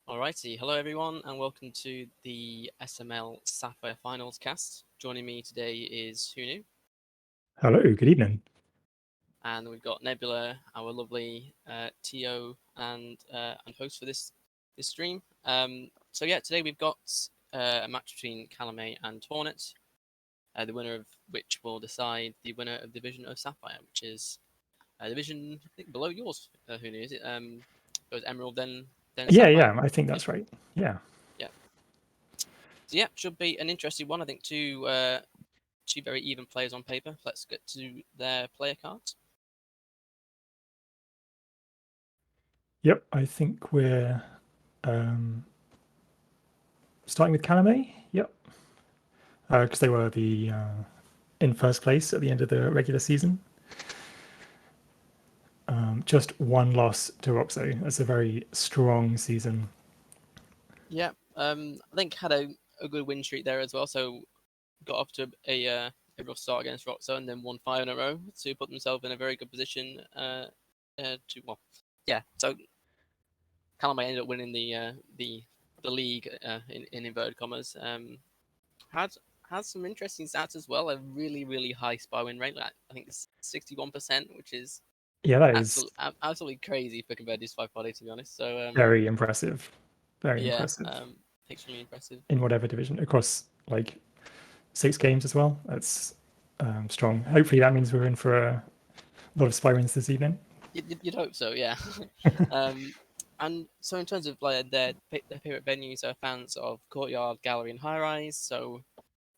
Alrighty, hello everyone, and welcome to the SML Sapphire Finals cast. Joining me today is Hunu, Hello, good evening. and we've got Nebula, our lovely TO and host for this stream. Today we've got a match between Calamay and Hornet, the winner of which will decide the winner of the division of Sapphire, which is a division I think below yours, Hunu. Is it goes Emerald then Sapphire? Yeah, I think that's right. Yeah. Yeah. So yeah, should be an interesting one. I think two very even players on paper. Let's get to their player cards. Yep, I think we're starting with Calamay. Yep, because they were in first place at the end of the regular season. Just one loss to Roxo. That's a very strong season. Yeah, I think had a good win streak there as well. So got off to a rough start against Roxo and then won 5 in a row to put themselves in a very good position. So Calamay ended up winning the league in inverted commas. Had some interesting stats as well. A really high spy win rate. Like, I think it's 61%, which is Yeah, that is absolutely crazy for compared to SpyParty, to be honest. So very impressive. Very yeah, impressive. extremely impressive. In whatever division, across like 6 games as well. That's strong. Hopefully that means we're in for a lot of spy wins this evening. You'd hope so, yeah. And so in terms of like their favorite venues, are fans of Courtyard, Gallery, and High Rise. So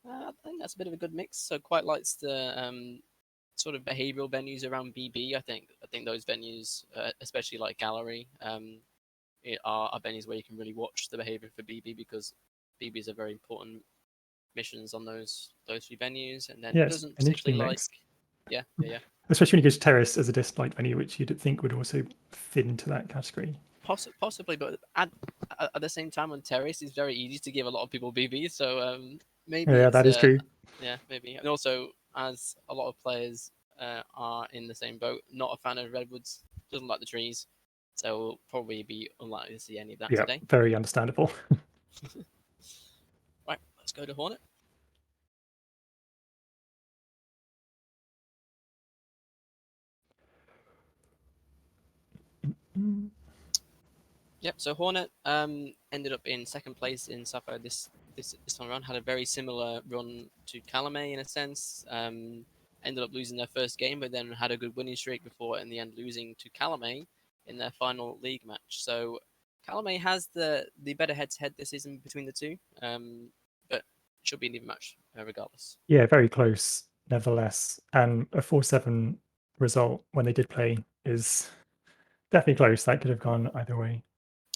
I think that's a bit of a good mix. So quite likes the sort of behavioral venues around BB. I think those venues, especially like Gallery, are venues where you can really watch the behavior for BB because BBs are very important missions on those 3 venues, and then Yes, doesn't an interesting particularly like. mix. Yeah. Especially when you go to Terrace as a disliked venue, which you'd think would also fit into that category. Possibly, but at the same time, on Terrace, it's very easy to give a lot of people BB. So maybe Yeah, it's that is true. maybe, and also as a lot of players are in the same boat, not a fan of redwoods, doesn't like the trees, so we'll probably be unlikely to see any of that Yeah, today. very understandable. Right, let's go to Hornet. Yep. So Hornet ended up in second place in Sapphire this time around. Had a very similar run to Calamay in a sense. Ended up losing their first game, but then had a good winning streak before in the end losing to Calamay in their final league match. So Calamay has the better head-to-head this season between the two, but it should be an even match regardless. Yeah, very close, nevertheless. And a 4-7 result when they did play is definitely close. That could have gone either way.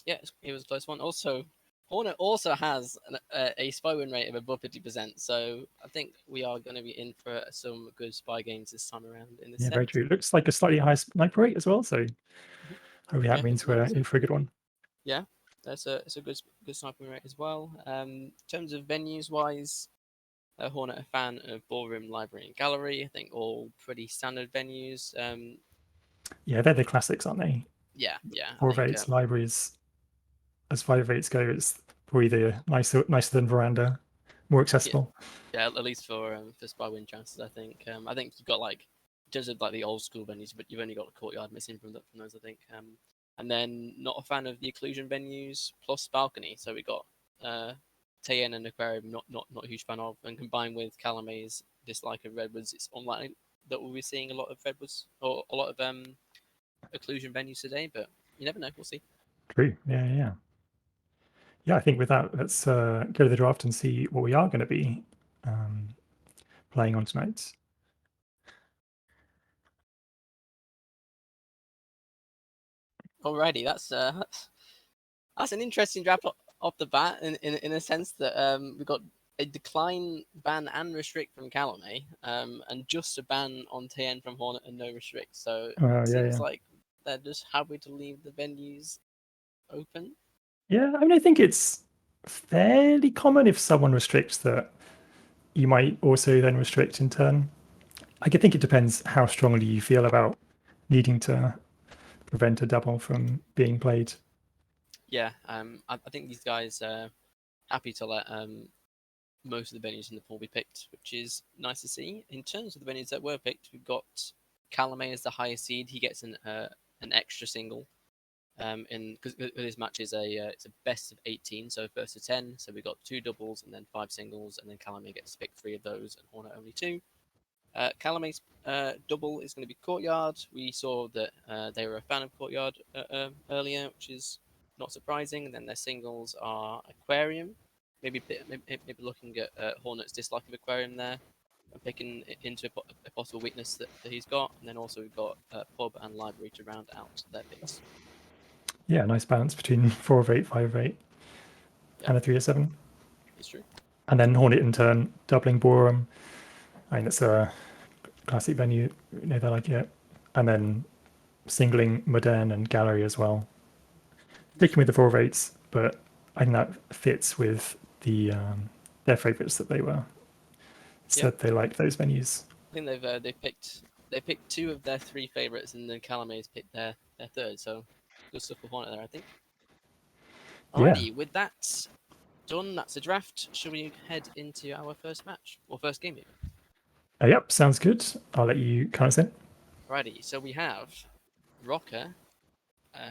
Yeah, it was a close one. Also, Hornet also has a spy win rate of above 50%, so I think we are going to be in for some good spy games this time around in this Yeah, set. very true. It looks like a slightly higher sniper rate as well, so hopefully that means we're in for a good one. Yeah, it's a good sniping rate as well. In terms of venues wise, Hornet a fan of Ballroom, Library, and Gallery. I think all pretty standard venues. Yeah, they're the classics, aren't they? Yeah. 4-8 libraries, as 5-8s go, it's probably the nicer than Veranda, more accessible. Yeah, at least for spy win chances, I think. I think you've got like in terms of like the old school venues, but you've only got the Courtyard missing from those, I think. And then not a fan of the occlusion venues plus balcony, so we got Tayen and Aquarium, not a huge fan of, and combined with Calamay's dislike of redwoods, it's unlikely that we'll be seeing a lot of redwoods or a lot of occlusion venues today. But you never know. We'll see. True. Yeah. I think with that, let's go to the draft and see what we are going to be playing on tonight. Alrighty, that's an interesting draft off the bat in a sense that we got a decline, ban, and restrict from Calamay, and just a ban on TN from Hornet and no restrict. So it seems like they're just happy to leave the venues open. Yeah, I mean, I think it's fairly common if someone restricts that you might also then restrict in turn. I think it depends how strongly you feel about needing to prevent a double from being played. Yeah, I think these guys are happy to let most of the venues in the pool be picked, which is nice to see. In terms of the venues that were picked, we've got Calamay as the highest seed. He gets an extra single. In because this match is it's a best of 18, so first to 10. So we've got 2 doubles and then 5 singles, and then Calamay gets to pick 3 of those, and Hornet only 2. Calamay's double is going to be Courtyard. We saw that they were a fan of Courtyard earlier, which is not surprising. And then their singles are Aquarium. Maybe looking at Hornet's dislike of Aquarium there and picking into a possible weakness that he's got. And then also we've got Pub and Library to round out their picks. Yeah, nice balance between 4 of 8, 5 of 8, and a 3 of 7. It's true. And then Hornet in turn, doubling Ballroom. I mean, it's a classic venue, you know, they like it. And then singling Modern and Gallery as well. Sticking with the 4 of 8s, but I think that fits with their favourites that they were. Said they liked those venues. I think they picked 2 of their 3 favourites, and then Calamay's picked their third. So good stuff for Hornet there, I think. Alrighty, with that done, that's a draft. Shall we head into our first match or first game? Yep, sounds good. I'll let you count us in. Alrighty, so we have Rocker.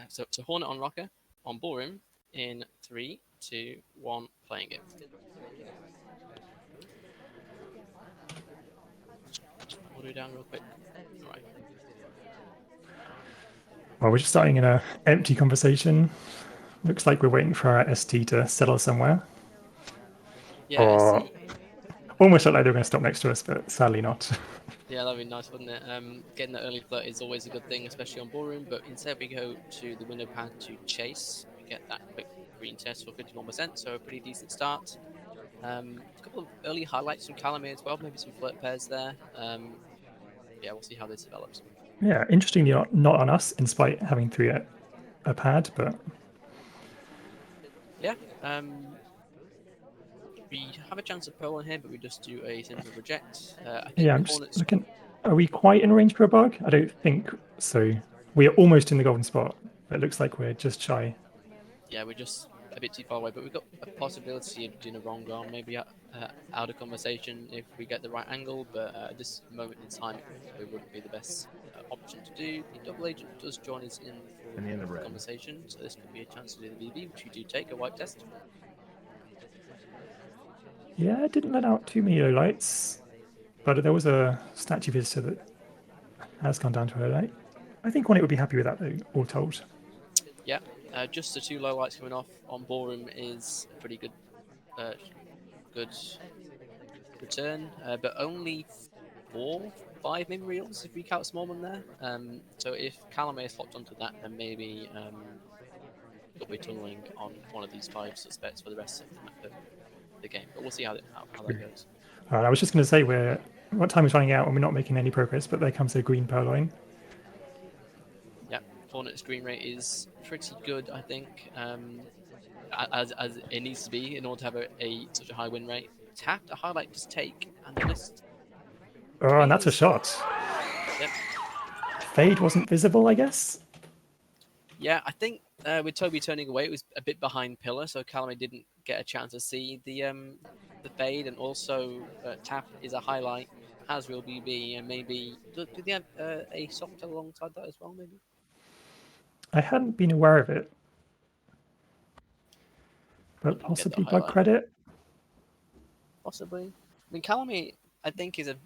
So Hornet on Rocker on Ballroom in 3, 2, 1, playing it. Audio down real quick. Alright. Well, we're just starting in an empty conversation. Looks like we're waiting for our ST to settle somewhere. Yeah, or almost looked like they were going to stop next to us, but sadly not. Yeah, that'd be nice, wouldn't it? Getting that early flirt is always a good thing, especially on Ballroom, but instead we go to the window pad to chase. We get that quick green test for 51%, so a pretty decent start. A couple of early highlights from Calamay as well, maybe some flirt pairs there. Yeah, we'll see how this develops. Yeah, interestingly, not on us, in spite of having 3 at a pad, but yeah. We have a chance of pearl on here, but we just do a simple reject. I think yeah, I'm just looking. Are we quite in range for a bug? I don't think so. We are almost in the golden spot, but it looks like we're just shy. Yeah, we're just a bit too far away, but we've got a possibility of doing a wrong arm, maybe out of conversation if we get the right angle, but at this moment in time, it probably wouldn't be the best option to do. The double agent does join us in for the conversation, so this could be a chance to do the VB, which we do take, a white test. Yeah, it didn't let out too many low lights, but there was a statue visitor that has gone down to low light. I think Hornet would be happy with that, though, all told. Yeah, just the 2 low lights coming off on Ballroom is a pretty good return, but only 4, 5 maybe reels if we count small one there. So if Calamay is locked onto that, then maybe we'll be tunneling on one of these 5 suspects for the rest of the game. But we'll see how that goes. I was just going to say what time is running out and we're not making any progress, but there comes a green purloin. Yeah, Hornet's green rate is pretty good, I think, as it needs to be in order to have such a high win rate. Tapped a highlight just take, and the list. Oh, and that's a shot. Yep. Fade wasn't visible, I guess. Yeah, I think with Toby turning away, it was a bit behind pillar, so Calamay didn't get a chance to see the fade, and also tap is a highlight, as will BB, and maybe do they have a soft alongside that as well? Maybe. I hadn't been aware of it, but possibly bug credit. Possibly. I mean, Calamay, I think, is a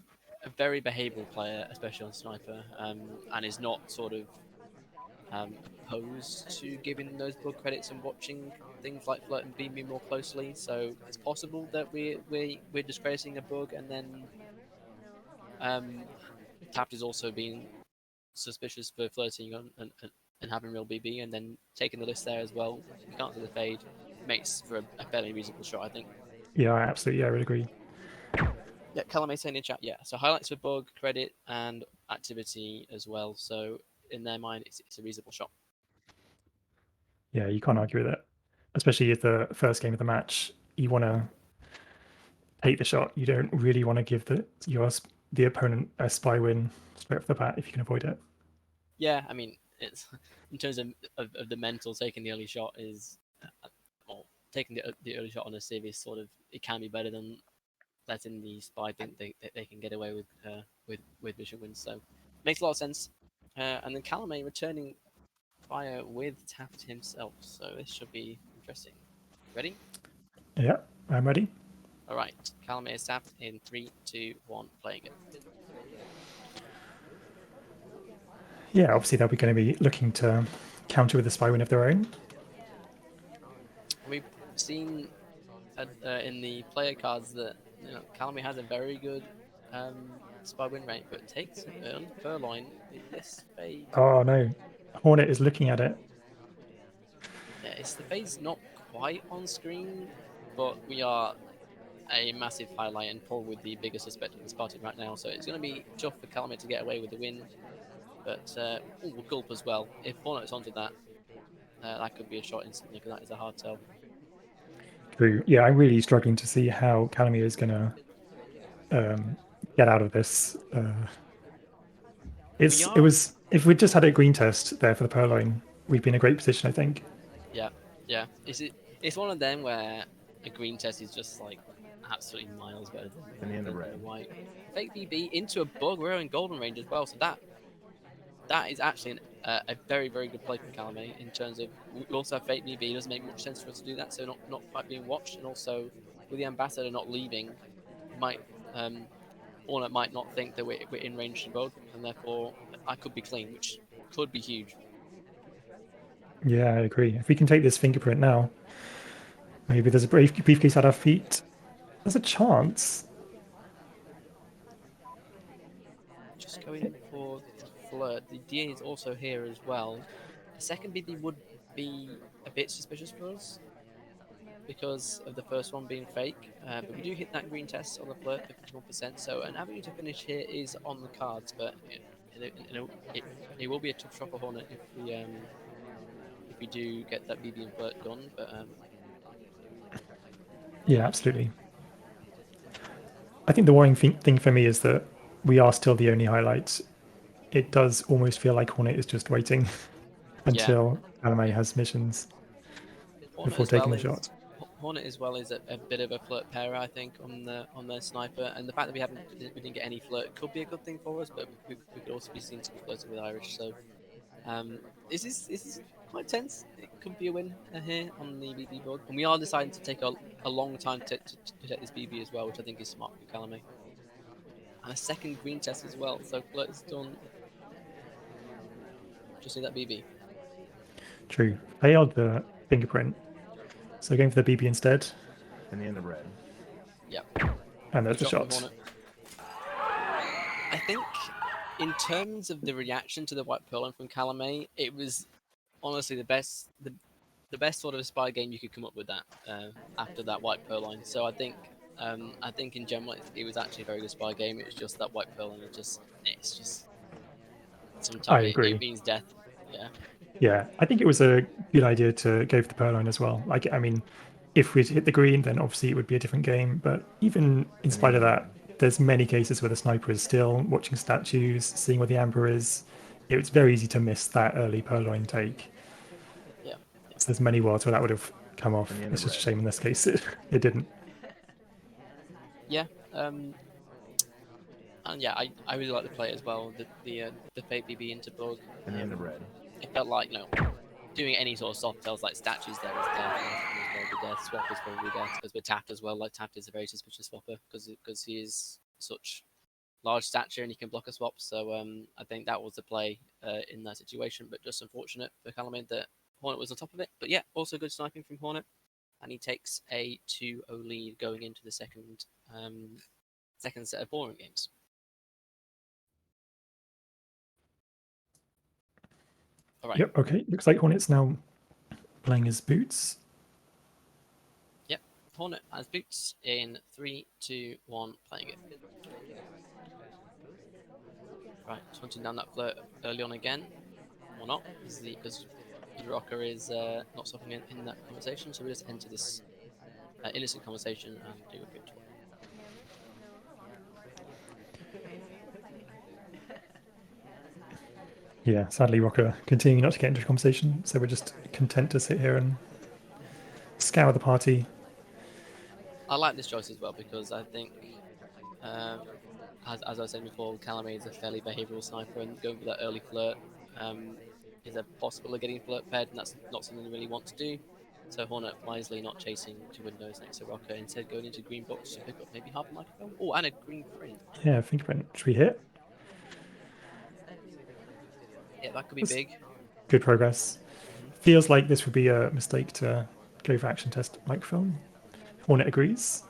very behavioural player, especially on sniper, and is not sort of opposed to giving those bug credits and watching things like Flirt and BB more closely. So it's possible that we're disgracing a bug, and then Tapped is also being suspicious for flirting and having real BB, and then taking the list there as well. We can't see the fade. Makes for a fairly reasonable shot, I think. Yeah, absolutely. Yeah, I would agree. Yeah, Calamay saying in chat, yeah. So highlights for bug, credit, and activity as well. So in their mind, it's a reasonable shot. Yeah, you can't argue with it. Especially if the first game of the match, you want to take the shot. You don't really want to give the opponent a spy win straight off the bat if you can avoid it. Yeah, I mean, it's in terms of the mental, taking the early shot is taking the early shot on a civ is sort of, it can be better than letting the spy think they can get away with mission wins. So makes a lot of sense. And then Calamay returning fire with Taft himself. So this should be interesting. Ready? Yeah, I'm ready. All right. Calamay is Taft in 3, 2, 1. Playing it. Yeah, obviously they'll be going to be looking to counter with a spy win of their own. We've seen in the player cards that Calamay has a very good spy win rate, but takes an early purloin in this fade. Oh no, Hornet is looking at it. Yeah, it's the fade's not quite on screen, but we are a massive highlight and probably the biggest suspect in this party right now. So it's going to be tough for Calamay to get away with the win, but Gulp as well. If Hornet's onto that, that could be a shot instantly, because that is a hard tell. True. Yeah, I'm really struggling to see how Calamay is going to get out of this. It was, if we'd just had a green test there for the purloin, we'd be in a great position, I think. Yeah, yeah. It's one of them where a green test is just like absolutely miles better than a white. Fake BB into a bug. We're in golden range as well, so that is actually a very, very good play from Calamay in terms of, we also have fake BB. It doesn't make much sense for us to do that, so not quite being watched, and also with the ambassador not leaving, might Hornet might not think that we're in range to bug, and therefore I could be clean, which could be huge. Yeah, I agree. If we can take this fingerprint now, maybe there's a briefcase at our feet. There's a chance. Just going for the flirt. The DA is also here as well. A second BB would be a bit suspicious for us because of the first one being fake, but we do hit that green test on the flirt, 51%. So an avenue to finish here is on the cards, but it will be a tough shot for Hornet if we do get that BB and flirt done. But Yeah, absolutely. I think the worrying thing for me is that we are still the only highlight. It does almost feel like Hornet is just waiting until Calamay has missions before taking the shot. Hornet as well is a bit of a flirt pair, I think, on their sniper, and the fact that we didn't get any flirt could be a good thing for us, but we could also be seen to be flirting with Irish. So this is quite tense. It could be a win here on the BB board, and we are deciding to take a long time to take this BB as well, which I think is smart for Calamay. And a second green test as well, so flirt is done. Just see that BB. True. Failed the fingerprint. So going for the BB instead. In the end of red. Yep. And there's the shot. I think in terms of the reaction to the white purloin from Calamay, it was honestly the best sort of spy game you could come up with that after that white purloin. So I think in general it was actually a very good spy game. It was just that white purloin. It's just sometimes it means death. Yeah. Yeah, I think it was a good idea to go for the purloin as well. Like, I mean, if we'd hit the green, then obviously it would be a different game. But even in spite of that, there's many cases where the sniper is still watching statues, seeing where the amber is. It's very easy to miss that early purloin take. Yeah. So there's many worlds where that would have come off. It's just a shame in this case it didn't. Yeah. And yeah, I really like the play as well. The fake BB into bug. In the end of red. It felt like, doing any sort of soft tells like statues there is death, swap is probably death, because we're Taft as well. Like, Taft is a very suspicious swapper because he is such large stature and he can block a swap. So I think that was the play in that situation, but just unfortunate for Calamay that Hornet was on top of it. But yeah, also good sniping from Hornet, and he takes a 2-0 lead going into the second set of boring games. All right. Yep, okay. Looks like Hornet's now playing his boots. Yep, Hornet has boots in 3, 2, 1, playing it. Right, just hunting down that flirt early on again, or not, because the rocker is not stopping in that conversation, so we just enter this innocent conversation and do a good job. Yeah, sadly, Rocker continuing not to get into the conversation, so we're just content to sit here and Scour the party. I like this choice as well because I think, as I was saying before, Calamay is a fairly behavioural sniper, and going for that early flirt is a possible of getting flirt paired, and that's not something you really want to do. So Hornet wisely not chasing to windows next to Rocker, instead going into green box to pick up maybe half a microphone. Oh, and a green print. Yeah, fingerprint. Should we hit? Yeah, that could be That's big. good progress. Mhm. Feels like this would be a mistake to go for action test microphone. Hornet agrees.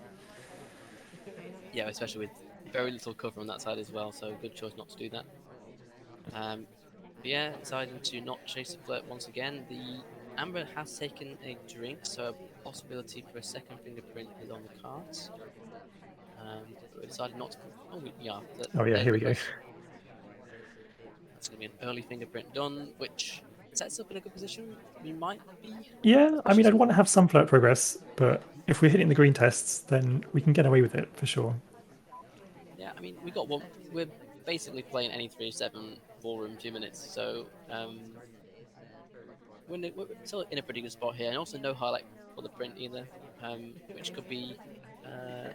Yeah, especially with very little cover on that side as well, so good choice not to do that. But yeah, deciding to not chase the flirt once again. The Amber has taken a drink, so a possibility for a second fingerprint is on the cards. But we decided not to. Yeah, Oh yeah, there here we go. goes. That's going to be an early fingerprint done, which sets up in a good position. We might be Yeah, I mean, suspicious I'd want more. to have some flirt progress, but if we're hitting the green tests, then we can get away with it for sure. Yeah, I mean, we got one. We're basically playing any 3-7 ballroom 2 minutes, so we're still in a pretty good spot here, and also no highlight for the print either, which uh,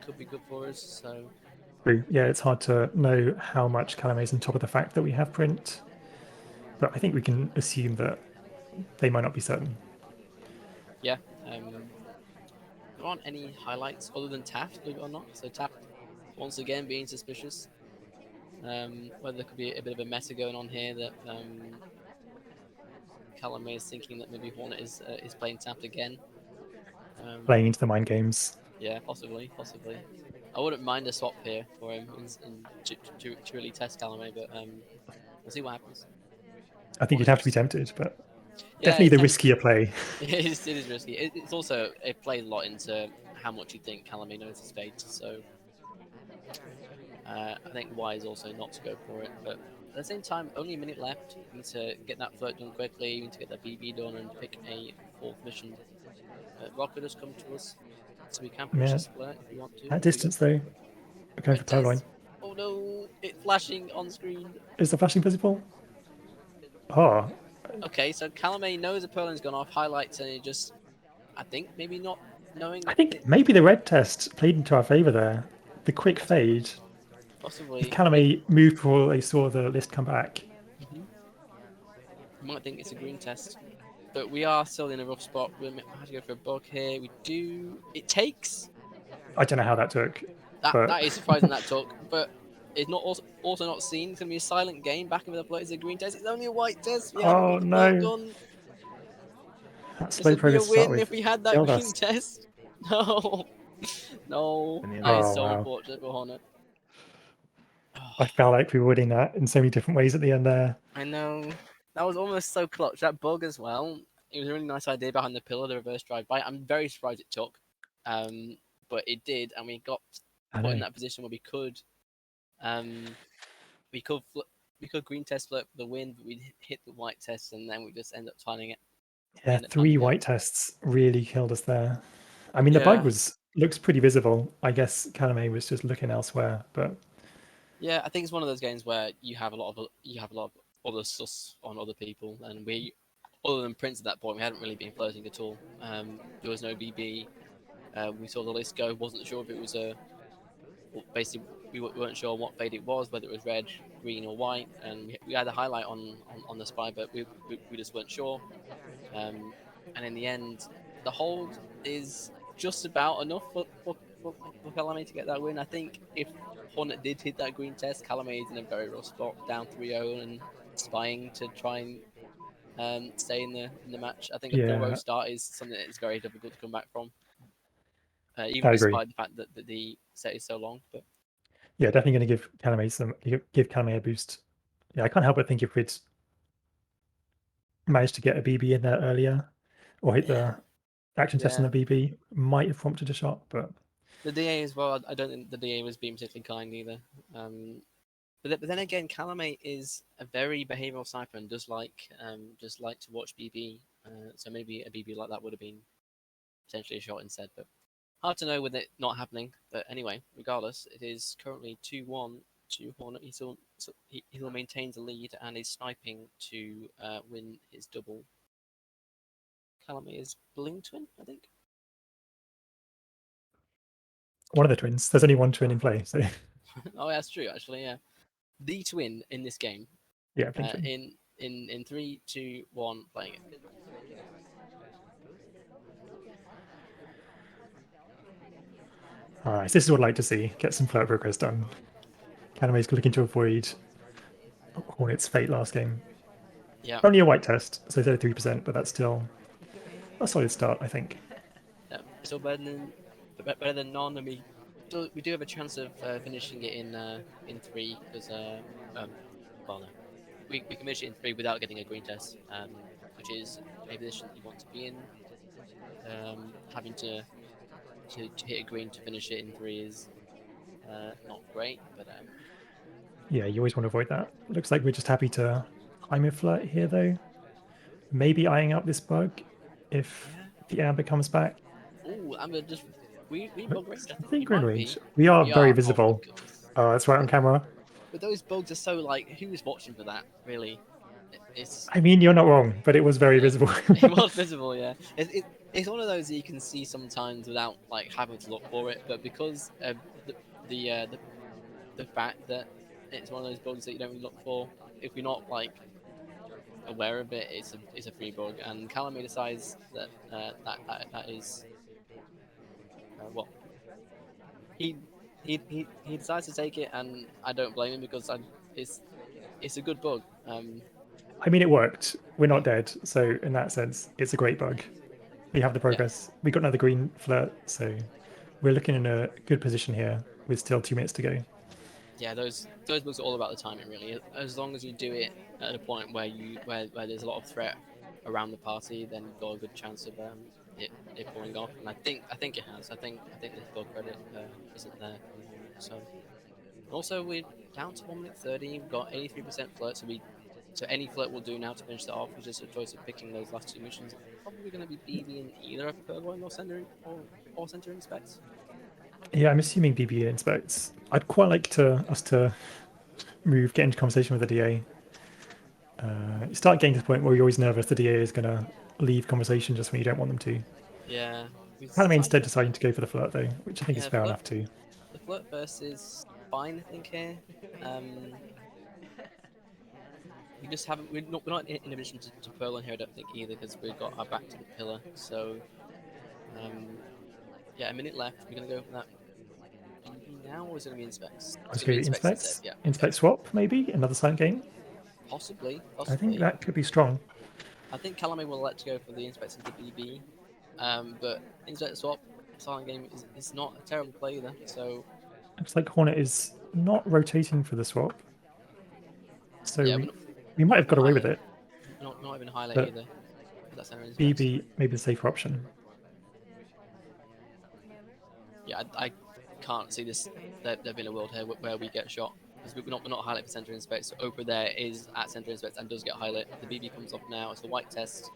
could be good for us. So Yeah, it's hard to know how much Calamay's on top of the fact that we have print, but I think we can assume that they might not be certain. yeah, there aren't any highlights other than Taft, believe it or not. So Taft once again being suspicious. Whether there could be a bit of a meta going on here that Calamay is thinking that maybe Hornet is playing Taft again. Playing into the mind games. Yeah, possibly. I wouldn't mind a swap here for him to really test Calamay, but we'll see what happens. I think you'd Hornet have to be just tempted, but yeah, definitely the riskier play. it is risky. It's also it plays a lot into how much you think Calamay knows his fate. So I think wise also not to go for it, but at the same time, only a minute left. We need to get that flirt done quickly. We need to get that BB done and pick a fourth mission. Rocker does come to us, so we can finish Yeah, this flirt if we want to. at Here we go. distance though, we're going for Red purloin. test. Oh no, it's flashing on screen. Is the flashing visible? Oh, Okay, so Calamay knows a Perlin's gone off, highlights, and he just, I think, maybe not knowing I think it, maybe the red test played into our favour there. The quick fade. If possibly. Calamay moved before they saw the list come back. You might think it's a green test, but we are still in a rough spot. We have to go for a bug here. We do. It takes. I don't know how that took, That but that is surprising that took, but it's not also not seen. It's gonna be a silent game. Back in with the flirt is a green test. It's only a white test. We haven't oh got the flirt no, done. that This slow would be a progress to start win with if we had that killed green us. test. No, no, And the that end. is Oh so wow, unfortunate for Hornet. I felt like we were winning that in so many different ways at the end there. I know. That was almost so clutch. That bug as well. It was a really nice idea behind the pillar, the reverse drive by. I'm very surprised it took. But it did, and we got I put in know. that position where um, we could we could green test flip for the win, but we hit the white test, and then we just end up finding it. We Yeah, end up finding 3 it. white tests really killed us there. I mean, the bug Yeah, looks pretty visible. I guess Calamay was just looking elsewhere, but yeah. I think it's one of those games where you have a lot of other sus on other people, and we, other than Prince at that point, we hadn't really been flirting at all. There was no BB. We saw the list go. Wasn't sure if it was a. Well, basically, we weren't sure what fade it was, whether it was red, green, or white. And we had a highlight on the spy, but we just weren't sure. And in the end, the hold is just about enough for Calamay to get that win. I think if Hornet did hit that green test, Calamay is in a very rough spot, down 3-0 and spying to try and stay in the match. I think a 4-0 yeah, start is something that is very difficult to come back from, even I agree. despite the fact that the set is so long. But Yeah, definitely going to give Calamay a boost. Yeah, I can't help but think if we'd managed to get a BB in there earlier or hit yeah, the action test on yeah. the BB, might have prompted a shot, but The DA as well. I don't think the DA was being particularly kind either. But then again, Calamay is a very behavioural sniper and does like to watch BB. So maybe a BB like that would have been potentially a shot instead. But hard to know with it not happening. But anyway, regardless, it is currently 2-1 to Hornet. He still maintains the lead and is sniping to win his double. Calamay is Bling Twin, I think. One of the twins. There's only one twin in play, so Oh, that's true, actually. Yeah, the twin in this game. yeah, Blink twin. In 3, 2, 1, playing it. All right, so this is what I'd like to see. Get some flirt progress done. Calamay's looking to avoid Hornet's fate last game. Yeah, Only a white test, so 33%, but that's still a solid start, I think. yeah. Still better than none. And we do have a chance of finishing it in 3 because well no, we can finish it in 3 without getting a green test, which is a position you want to be in. Having to hit a green to finish it in 3 is not great, but Yeah, you always want to avoid that. Looks like we're just happy to climb flirt here, though. Maybe eyeing up this bug if the amber comes back. oh, Amber just we bug range. I I think think we we're in might range. be. We are We very are. visible. Oh my goodness. Oh, that's right on camera. But those bugs are so like, who's watching for that? Really, it's I mean, you're not wrong, but it was very yeah, visible. it was visible. Yeah, it's one of those that you can see sometimes without like having to look for it. But because of the uh, the, the fact that it's one of those bugs that you don't really look for, if you're not like aware of it, it's a free bug. And Calamay decides that that is well, he he decides to take it, and I don't blame him because it's a good bug. I mean, it worked. We're not dead, so in that sense, it's a great bug. We have the progress. We got another green flirt, so we're looking in a good position here with still 2 minutes to go. Yeah, those bugs are all about the timing, really. As long as you do it at a point where where there's a lot of threat around the party, then you've got a good chance of it pulling off. And I think it has. I think this bug credit isn't there for the moment. So also we're down to 1 minute 30. We've got 83% flirt, so any flirt will do now to finish that off. It's just a choice of picking those last 2 missions. Probably going to be BB in either a Purloin or Center Inspect. Yeah, I'm assuming BB inspects. I'd quite like us to get into conversation with the DA. You start getting to the point where you're always nervous the DA is going to leave conversation just when you don't want them to. Yeah. Calamay instead deciding to go for the flirt though, which I think is fair flirt, enough too. The flirt burst is fine, I think here. We just haven't. We're not in a position to Purloin here, I don't think either, because we've got our back to the pillar. So, yeah, a minute left. We're gonna go for that BB now, or is it gonna be inspects? I was going to inspects inspects. instead. Yeah. Inspect swap, maybe another silent game. Possibly. I think that could be strong. I think Calamay will let go for the inspects into BB, but inspect swap silent game is not a terrible play either. So looks like Hornet is not rotating for the swap, so yeah, we might have got away with it. Not even highlight But either. That's BB maybe the safer option. Yeah, I can't see this there being a world here where we get shot, because we're not highlight for center inspect. So Oprah there is at center inspect and does get highlight. The BB comes off now. It's the white test.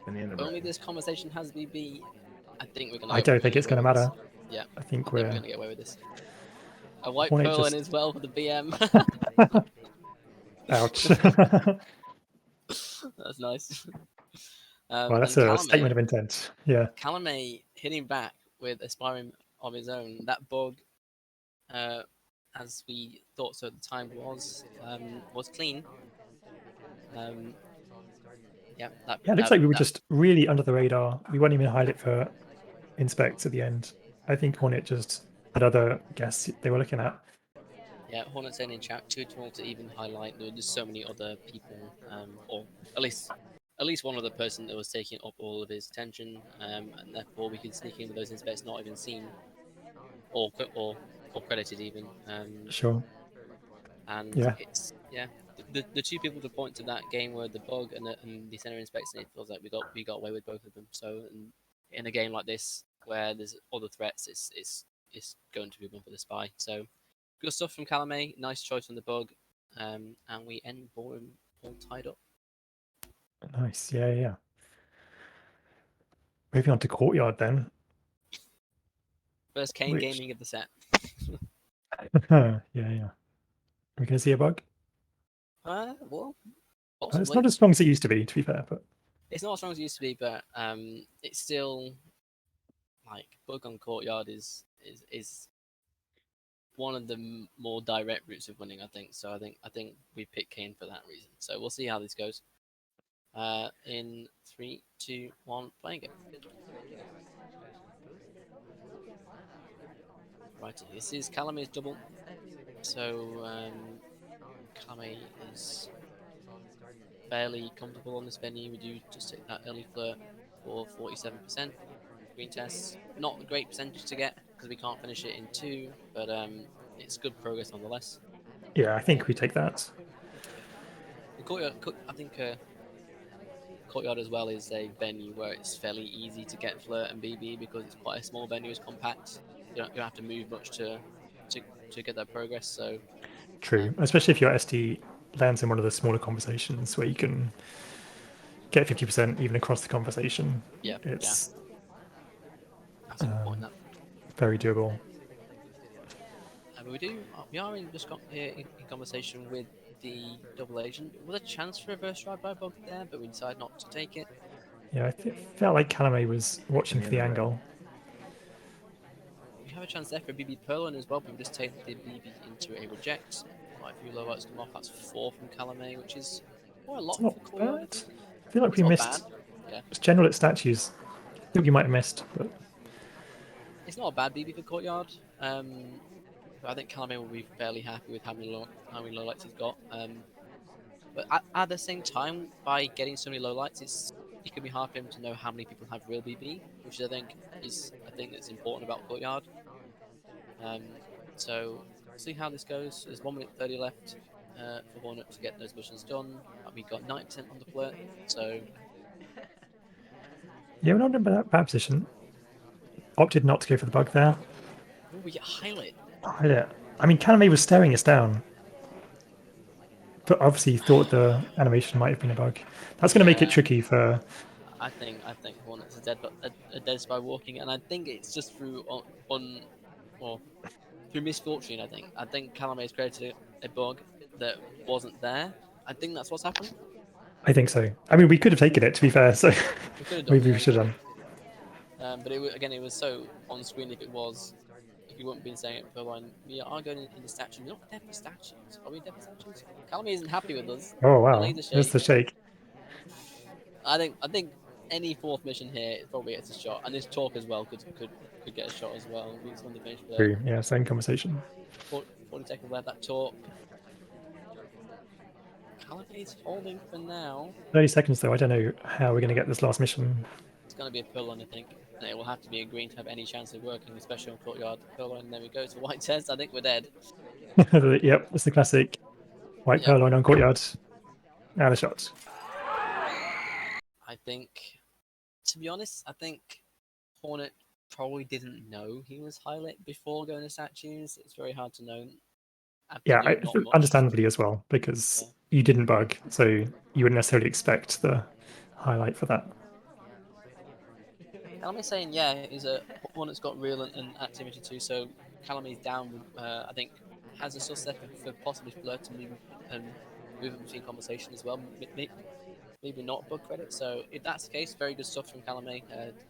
In the end of Only red. this conversation has BB. I think we're gonna. I don't think it's going to matter. Yeah, I think we're we're gonna get away with this. A white Hornet Purloin just... as well for the BM. Ouch. That's nice. Well, that's a statement of intent. Yeah. Calamay hitting back with aspiring of his own. That bug, as we thought so at the time, was clean. Yeah, it looks like we were just really under the radar. We weren't even highlight for inspects at the end. I think Hornet just had other guests they were looking at. Yeah, Hornet saying in chat, too tall to even highlight. There were just so many other people, or at least one other person that was taking up all of his attention, and therefore we could sneak in with those inspects not even seen, or credited even. Sure. And yeah, it's the two people to point to that game were the bug and the center inspects, and it feels like we got away with both of them. So in a game like this where there's other threats, it's going to be one for the spy. So good stuff from Calamay. Nice choice on the bug, and we end Borum all tied up. Nice. Yeah. Moving on to Courtyard then. First Kane gaming of the set. yeah. Are we going to see a bug? Well, it's not as strong as it used to be fair, but It's not as strong as it used to be, but it's still like bug on courtyard is one of the more direct routes of winning. I think so. I think we pick Kane for that reason. So we'll see how this goes. In 3, 2, 1, playing it. Right, this is Calamay's double. So Calamay is fairly comfortable on this venue. We do just take that early flirt for 47%. Green test, not a great percentage to get because we can't finish it in 2, but it's good progress nonetheless. Yeah, I think we take that. The courtyard, I think courtyard as well is a venue where it's fairly easy to get flirt and BB because it's quite a small venue, it's compact. You don't have to move much to get that progress. So True, especially if your SD lands in one of the smaller conversations where you can get 50% even across the conversation. yeah, It's that's a good point. That very doable. but we are in in conversation with the double agent. There was a chance for a reverse drive-by bug there, but we decided not to take it. Yeah, I felt like Calamay was watching for the angle. We have a chance there for a BB Perlin as well, but we just take the BB into a reject. Quite a few low lights come off. That's 4 from Calamay, which is quite a lot It's not for courtyard. bad. I feel like It's we not missed. bad. Yeah, It's general at statues. I think we might have missed, but it's not a bad BB for courtyard. But I think Calamay will be fairly happy with how many low lights he's got. But at the same time, by getting so many low lights, it can be hard for him to know how many people have real BB, which I think is a thing that's important about courtyard. So see how this goes. There's 1 minute 30 left for Hornet to get those missions done. We got 90% on the flirt, so yeah, we're not in a bad position. Opted not to go for the bug there. ooh, we get highlight. I mean, Calamay was staring us down, but obviously he thought the animation might have been a bug. That's going to make it Yeah, tricky for. I think Hornet's a dead spy walking, and I think it's just through or through misfortune. I think Calamay's created a bug that wasn't there. I think that's what's happened. I think so. I mean, we could have taken it, to be fair, so We could have done, maybe we yeah. should have done. But it was so on screen. If you wouldn't been saying it for line, we are going in the statue. We're not there for statues. Are we there for statues? Calamay isn't happy with us. Oh, The wow. laser There's shake. the shake. I think any 4th mission here probably gets a shot, and this talk as well could get a shot as well. We just want to finish for True. Yeah, same conversation. 40 seconds left. That talk. Calamay's holding for now. 30 seconds, though. I don't know how we're going to get this last mission. It's going to be a Purloin, I think. And it will have to be a green to have any chance of working, especially on courtyard. Purloin, and then we go to white test. I think we're dead. Yep, it's the classic white Yep. purloin on courtyard. And a shot. I think, to be honest, I think Hornet probably didn't know he was highlight before going to statues. It's very hard to know. Yeah, Not much. understandably as well, because you didn't bug, so you wouldn't necessarily expect the highlight for that. Calamay's saying, yeah, he's a one that's got real and activity too. So Calamay's down with, I think, has a success for possibly flirt to move between conversation as well. Maybe not bug credit. So if that's the case, very good stuff from Calamay,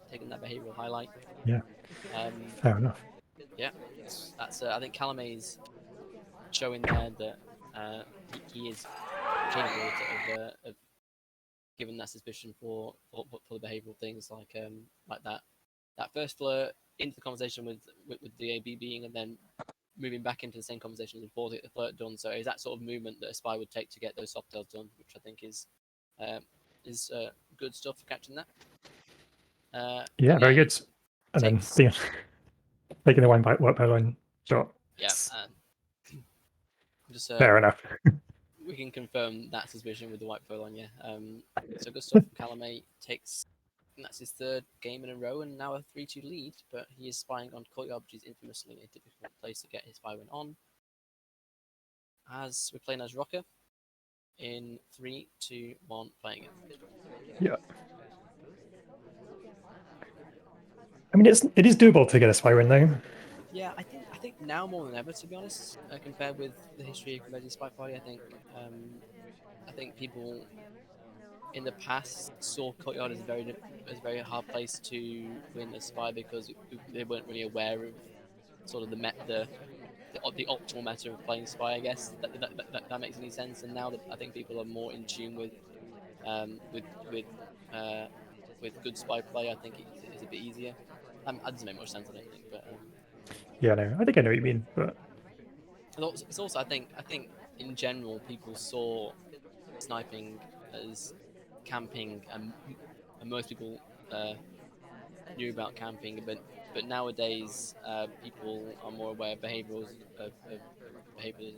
taking that behavioural highlight. Yeah, fair enough. Yeah, that's. I think Calamay's showing there that he is capable of giving that suspicion for the behavioural things like that first flirt into the conversation with the AB being, and then moving back into the same conversation before the flirt done. So it's that sort of movement that a spy would take to get those soft tails done, which I think is good stuff for catching that. Yeah, very good. And takes- then taking the white purloin shot. Yeah, just Fair enough. we can confirm that suspicion with the white purloin. Yeah, so good stuff. Calamay takes. And that's his 3rd game in a row, and now a 3-2 lead. But he is spying on courtyard, which is infamously a difficult place to get his spy win on. As we're playing as Rocker, in 3, 2, 1, playing it. Yeah. I mean, it is doable to get a spy win, though. Yeah, I think now more than ever, to be honest, compared with the history of competitive SpyParty, I think people in the past saw Courtyard as a very hard place to win a spy because they weren't really aware of sort of the optimal meta of playing spy. I guess that makes any sense. And now that I think people are more in tune um, with with uh, with good spy play, I think it's a bit easier. That doesn't make much sense, I don't think. But Yeah, no, I think I know what you mean, but it's also I think in general people saw sniping as camping, and most people knew about camping, but nowadays people are more aware of of behaviors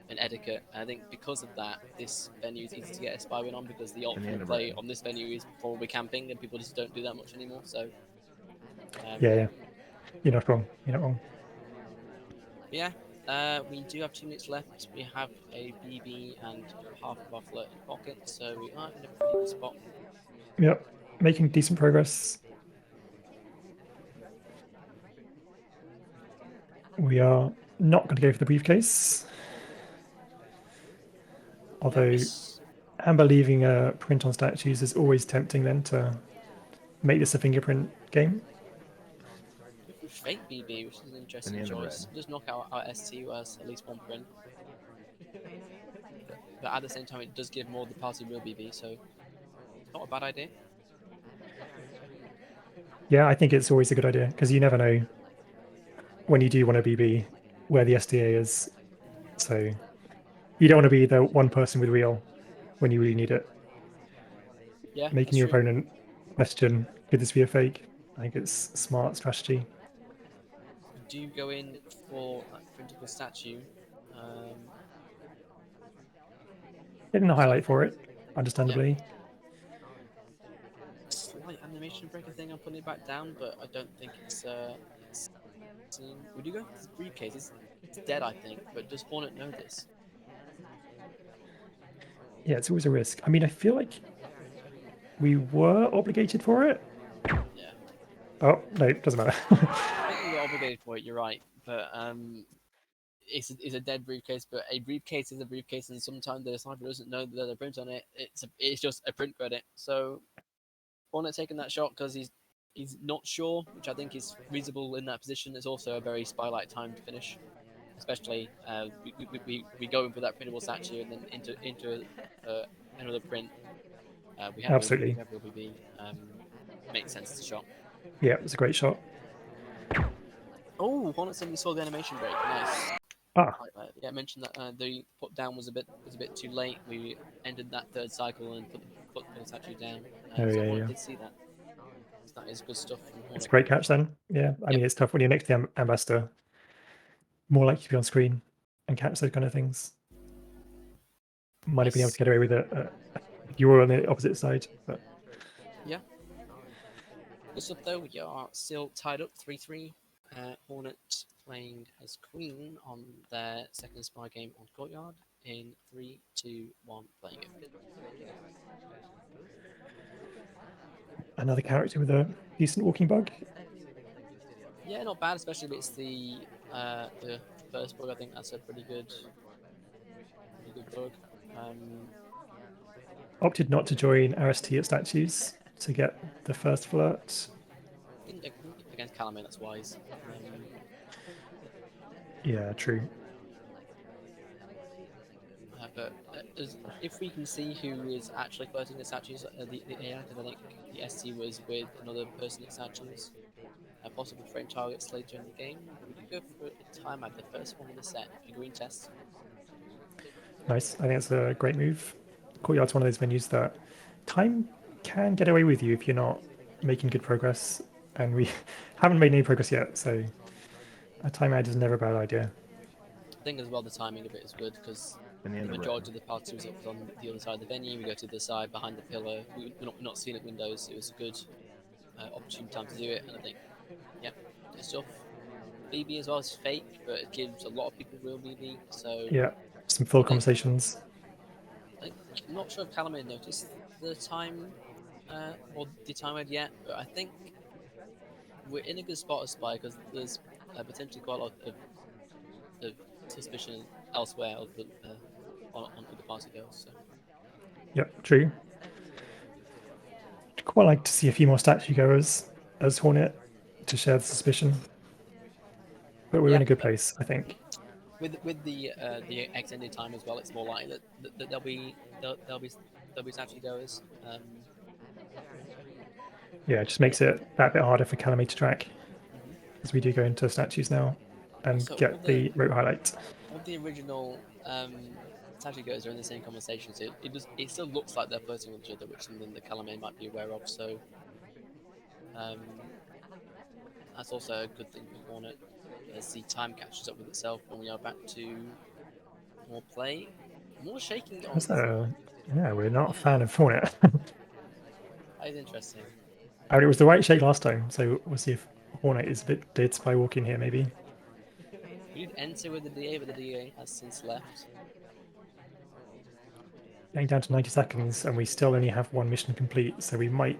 and etiquette. And I think because of that, this venue is easy to get a spy win on because the Banana optimal play bread. on this venue is probably camping, and people just don't do that much anymore. So yeah, you're not wrong. You're not wrong. yeah, we do have 2 minutes left. We have a BB and half of our flirt in pocket, so we are in a pretty good spot. Yep, making decent progress. We are not going to go for the briefcase, Yeah, although Amber leaving a print on statues is always tempting then to make this a fingerprint game. we can fake BB, which is an interesting Banana bread. choice. Just knock out our ST, who has at least one print. But at the same time, it does give more the party real BB, so it's not a bad idea. Yeah, I think it's always a good idea because you never know when you do want a BB where the SDA is. So you don't want to be the one person with real when you really need it. Yeah, Making that's your true. opponent question, could this be a fake? I think it's a smart strategy. We do go in for that printable statue. Um, Didn't so highlight for it, yeah, understandably. slight animation breaker thing. I'm putting it back down, but I don't think it's seen. We do go for this briefcase. It's dead, I think. But does Hornet know this? Yeah, it's always a risk. I mean, I feel like we were obligated for it. Yeah, Oh, no, it doesn't matter. I think we were obligated for it. You're right, but it's a dead briefcase. But a briefcase is a briefcase, and sometimes the sniper doesn't know that there's a print on it. It's just a print credit. So Hornet taking that shot because he's not sure, which I think is reasonable in that position. It's also a very spy-like time to finish, especially we go in for that printable statue and then into another print. Absolutely. We have real BB. Makes sense as a shot. Yeah, it was a great shot. Oh, Hornet suddenly saw the animation break. Nice. Ah, Yeah, I mentioned that the put down was a bit too late. We ended that third cycle and put the statue down. oh, So yeah, Hornet yeah. did see that. So that is good stuff from It's a Hornet. great catch then. Yeah, I Yep. mean, it's tough when you're next to the ambassador. More likely to be on screen and catch those kind of things. Might have been able Nice. to get away with it if you were on the opposite side. But Yeah. Good stuff though. We are still tied up 3-3. Hornet playing as Queen on their second spy game on Courtyard in 3, 2, 1, playing it. another character with a decent walking bug. Yeah, not bad, especially if it's the first bug. I think that's a pretty good bug. Opted not to join RST at statues to get the first flirt. I think against Calamay, that's wise. Yeah, true. But if we can see who is actually flirting the statues, the AI, because I think the ST was with another person at statues, possible frame targets later in the game. We do go for a timeout, the first one of the set, a green test. Nice. I think it's a great move. Courtyard's one of those venues that time can get away with you if you're not making good progress. And we haven't made any progress yet, so a timeout is never a bad idea. I think as well the timing of it is good because the Banana bread. majority of the party was on the other side of the venue. We go to the side behind the pillar. We're not seeing at windows. It was a good opportune time to do it, and I think, yeah, good stuff. BB as well is fake, but it gives a lot of people real BB. So Yeah, some full I think, conversations. I'm not sure if Calamay noticed the time or the timer yet, but I think we're in a good spot as spy because there's potentially quite a lot of suspicion elsewhere of the on other party girls. So Yep, true. I'd quite like to see a few more statue goers as Hornet to share the suspicion. But we're in a good place, I think. With the extended time as well, it's more likely that there'll be statue goers. Yeah, it just makes it that bit harder for Calamay to track Mhm. as we do go into statues now and So get the route highlight. all the original statue goers are in the same conversation, so it still looks like they're flirting with each other, which is something that Calamay might be aware of. So that's also a good thing for Hornet, as the time catches up with itself when we are back to more play, more shaking on. So, yeah, we're not a Yeah. fan of Hornet. That is interesting. I mean, it was the right shake last time, so we'll see if Hornet is a bit dead by walking here, maybe. We did enter with the DA, but the DA has since left. Getting down to 90 seconds, and we still only have one mission complete, so we might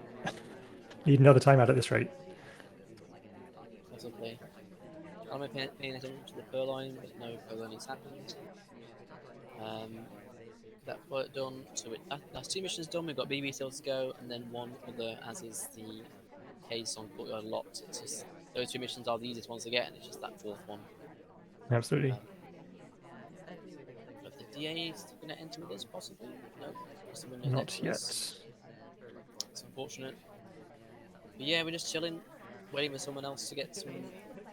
need another timeout at this rate. Possibly. I'm paying attention to the purloin, but no purloin has happened. That work done. So that's 2 missions done. We've got BB still to go, and then one other, as is the case on Courtyard Lot. It's just those 2 missions are the easiest ones to get, and it's just that 4th one. Absolutely. But the DA is going to enter with us, possibly. No, possibly no Not yet. It's unfortunate. But yeah, we're just chilling, waiting for someone else to get some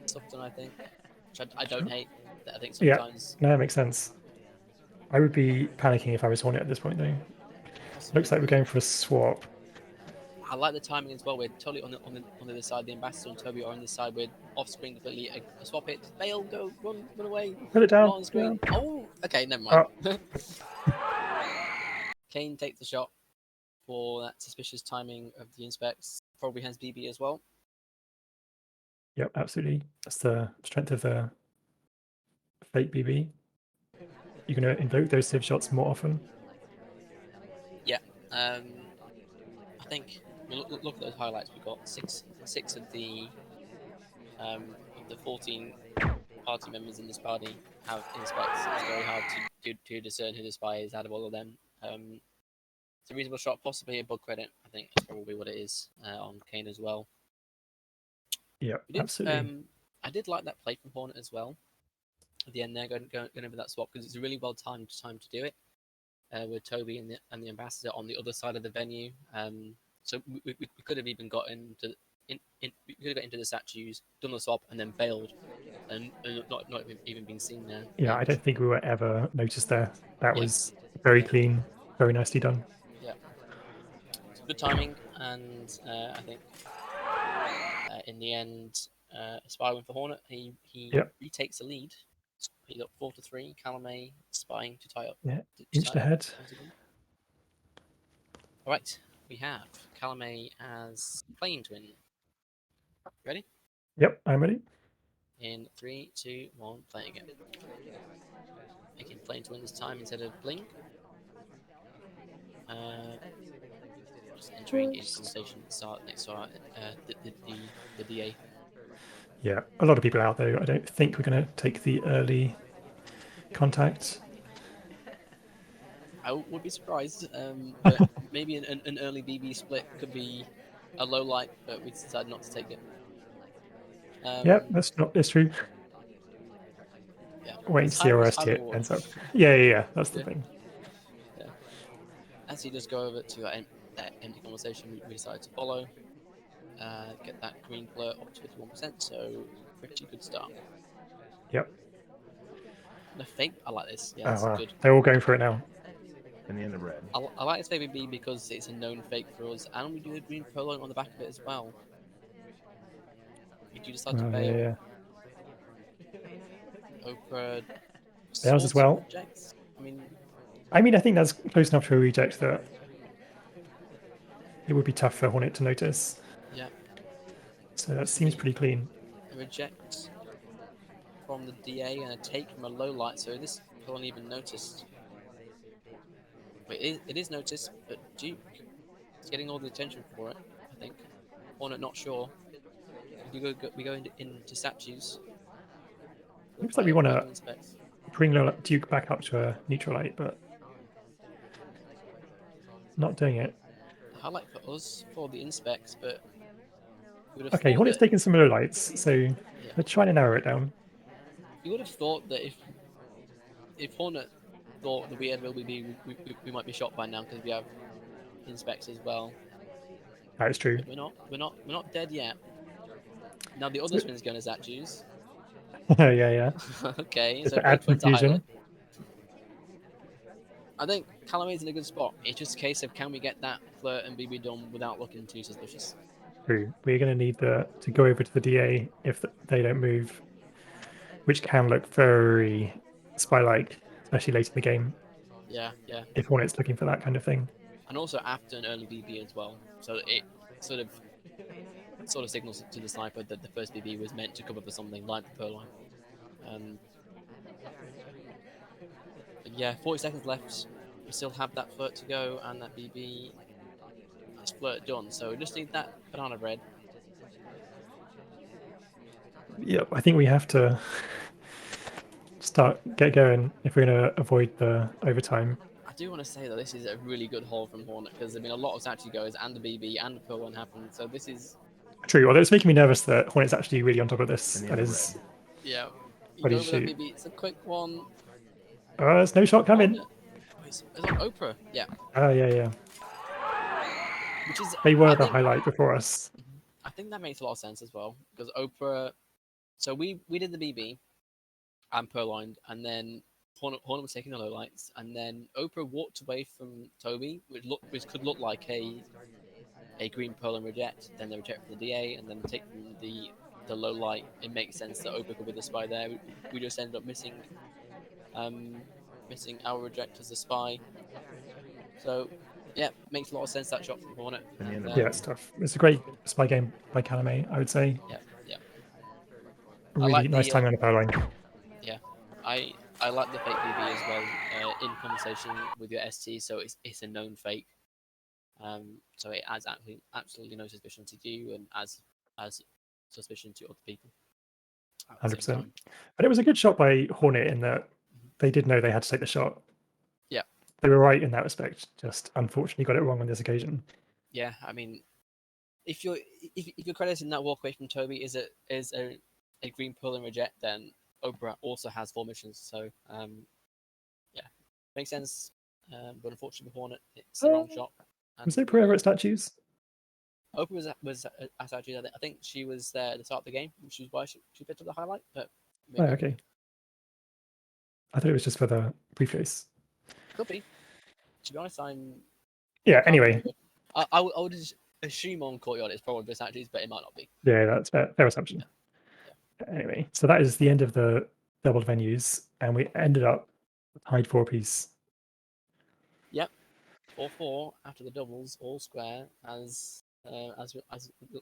stuff done. I think, which I don't hate. I think sometimes. Yeah, no, that makes sense. I would be panicking if I was Hornet at this point, though. Possibly. Looks like we're going for a swap. I like the timing as well. We're totally on the other side. The ambassador and Toby are on this side. We're off screen completely. A swap it. Fail. Go. Run away. Put it down. Not on screen. Yeah. Oh. Okay. Never mind. Oh. Kane takes the shot for that suspicious timing of the inspects. Probably has BB as well. Yep, absolutely. That's the strength of the fake BB. You're going to invoke those civ shots more often. Yeah. I think. Look at those highlights. We've got six of the 14 party members in this party have inspects. It's very hard to discern who the spy is out of all of them. It's a reasonable shot, possibly a bug credit. I think that's probably what it is on Kane as well. Yeah, absolutely. I did like that play from Hornet as well. At the end there, going over that swap, because it's a really well timed time to do it. With Toby and the ambassador on the other side of the venue. So we could have even got into the statues, done the swap, and then bailed, and not even being seen there. Yeah, I don't think we were ever noticed there. That was very clean, very nicely done. Yeah, so good timing, and I think in the end, Spy win for Hornet. He retakes the lead. He's up 4-3. Calamay spying to tie up. Yeah, inched ahead. All right, we have Calamay as plane twin. Ready? Yep, I'm ready. In 3, 2, 1, play again. Making plane twin this time instead of bling. Just entering in conversation next to the DA. Yeah, a lot of people out there. I don't think we're going to take the early contact. I would be surprised, but maybe an early BB split could be a low light, but we decided not to take it. Yeah, that's true. Yeah. Wait and see how it ends up. Yeah, that's the thing. Yeah. As you just go over to that empty conversation, we decided to follow, get that green flirt up to 51%, so pretty good start. Yep. The fake, I like this. Yeah, this wow. is good. They're all going for it now. And the end of red. I like this baby B because it's a known fake for us, and we do the green purloin on the back of it as well. Did you decide to bail? Yeah. Oprah bails as well. Rejects? I mean, I think that's close enough to a reject that it would be tough for Hornet to notice. Yeah. So that seems pretty clean. A reject from the DA and a take from a low light, so this wasn't even noticed. Wait, it is noticed, but Duke is getting all the attention for it, I think. Hornet not sure. We go into statues. Looks like we want to bring Duke back up to a neutral light, but not doing it. Highlight for us for the inspects, but you would have Okay, thought Hornet's that taking some low lights, so yeah, we're trying to narrow it down. you would have thought that if Hornet thought that we had LBB, we might be shot by now because we have inspects as well. That's true. But we're not dead yet. Now the other So- spin's going to Zatchus. yeah. Okay, Just so to add both went to highlight. confusion. I think Calamay's in a good spot. It's just a case of can we get that flirt and BB done without looking too suspicious. True. We're going to need to go over to the DA if they don't move, which can look very spy-like, especially late in the game, Yeah. if Hornet's looking for that kind of thing. And also after an early BB as well. So it sort of signals to the sniper that the first BB was meant to cover for something like the Purloin. But yeah, 40 seconds left. We still have that flirt to go and that BB. That's flirt done. So we just need that banana bread. Yep, I think we have to get going if we're going to avoid the overtime. I do want to say that this is a really good haul from Hornet because there've been a lot of Sachi goes and the BB and the Purloin happened. So this is True, although it's making me nervous that Hornet's actually really on top of this. And the That other is, yeah. You What go did over that you BB. It's a quick one. there's no shot coming. Oh, it's on Oprah. Yeah. Oh, yeah. Which is They were I the think, highlight before us. I think that makes a lot of sense as well because Oprah. So we did the BB and Purloined, and then Hornet was taking the low lights, and then Oprah walked away from Toby, which could look like a green pearl and reject. Then they reject from the DA, and then they take from the low light. It makes sense that Oprah could be the spy there. We just ended up missing our reject as a spy. So yeah, makes a lot of sense that shot from Hornet. And, Yeah, it's tough. It's a great spy game by Calamay, I would say. yeah. I Really like nice the timing on the power line. yeah. I like the fake BB as well in conversation with your ST, so it's a known fake. So it adds absolutely no suspicion to you and as suspicion to other people. At the same 100%. time. But it was a good shot by Hornet in that they did know they had to take the shot. Yeah. They were right in that respect, just unfortunately got it wrong on this occasion. Yeah, I mean, if you're crediting that walk away from Toby is a green pull and reject, then Oprah also has 4 missions. So yeah, makes sense. But unfortunately, for Hornet, it's the wrong shot. Was it Pereira at statues? Oprah was at statues. I think she was there at the start of the game, which is why she picked up the highlight. But Oh, okay. I thought it was just for the briefcase. Could be. To be honest, Yeah, anyway. I would assume on Courtyard it's probably statues, but it might not be. Yeah, that's fair assumption. Yeah. Anyway, so that is the end of the doubled venues, and we ended up tied 4-piece. Yep, 4-4 after the doubles, all square, as we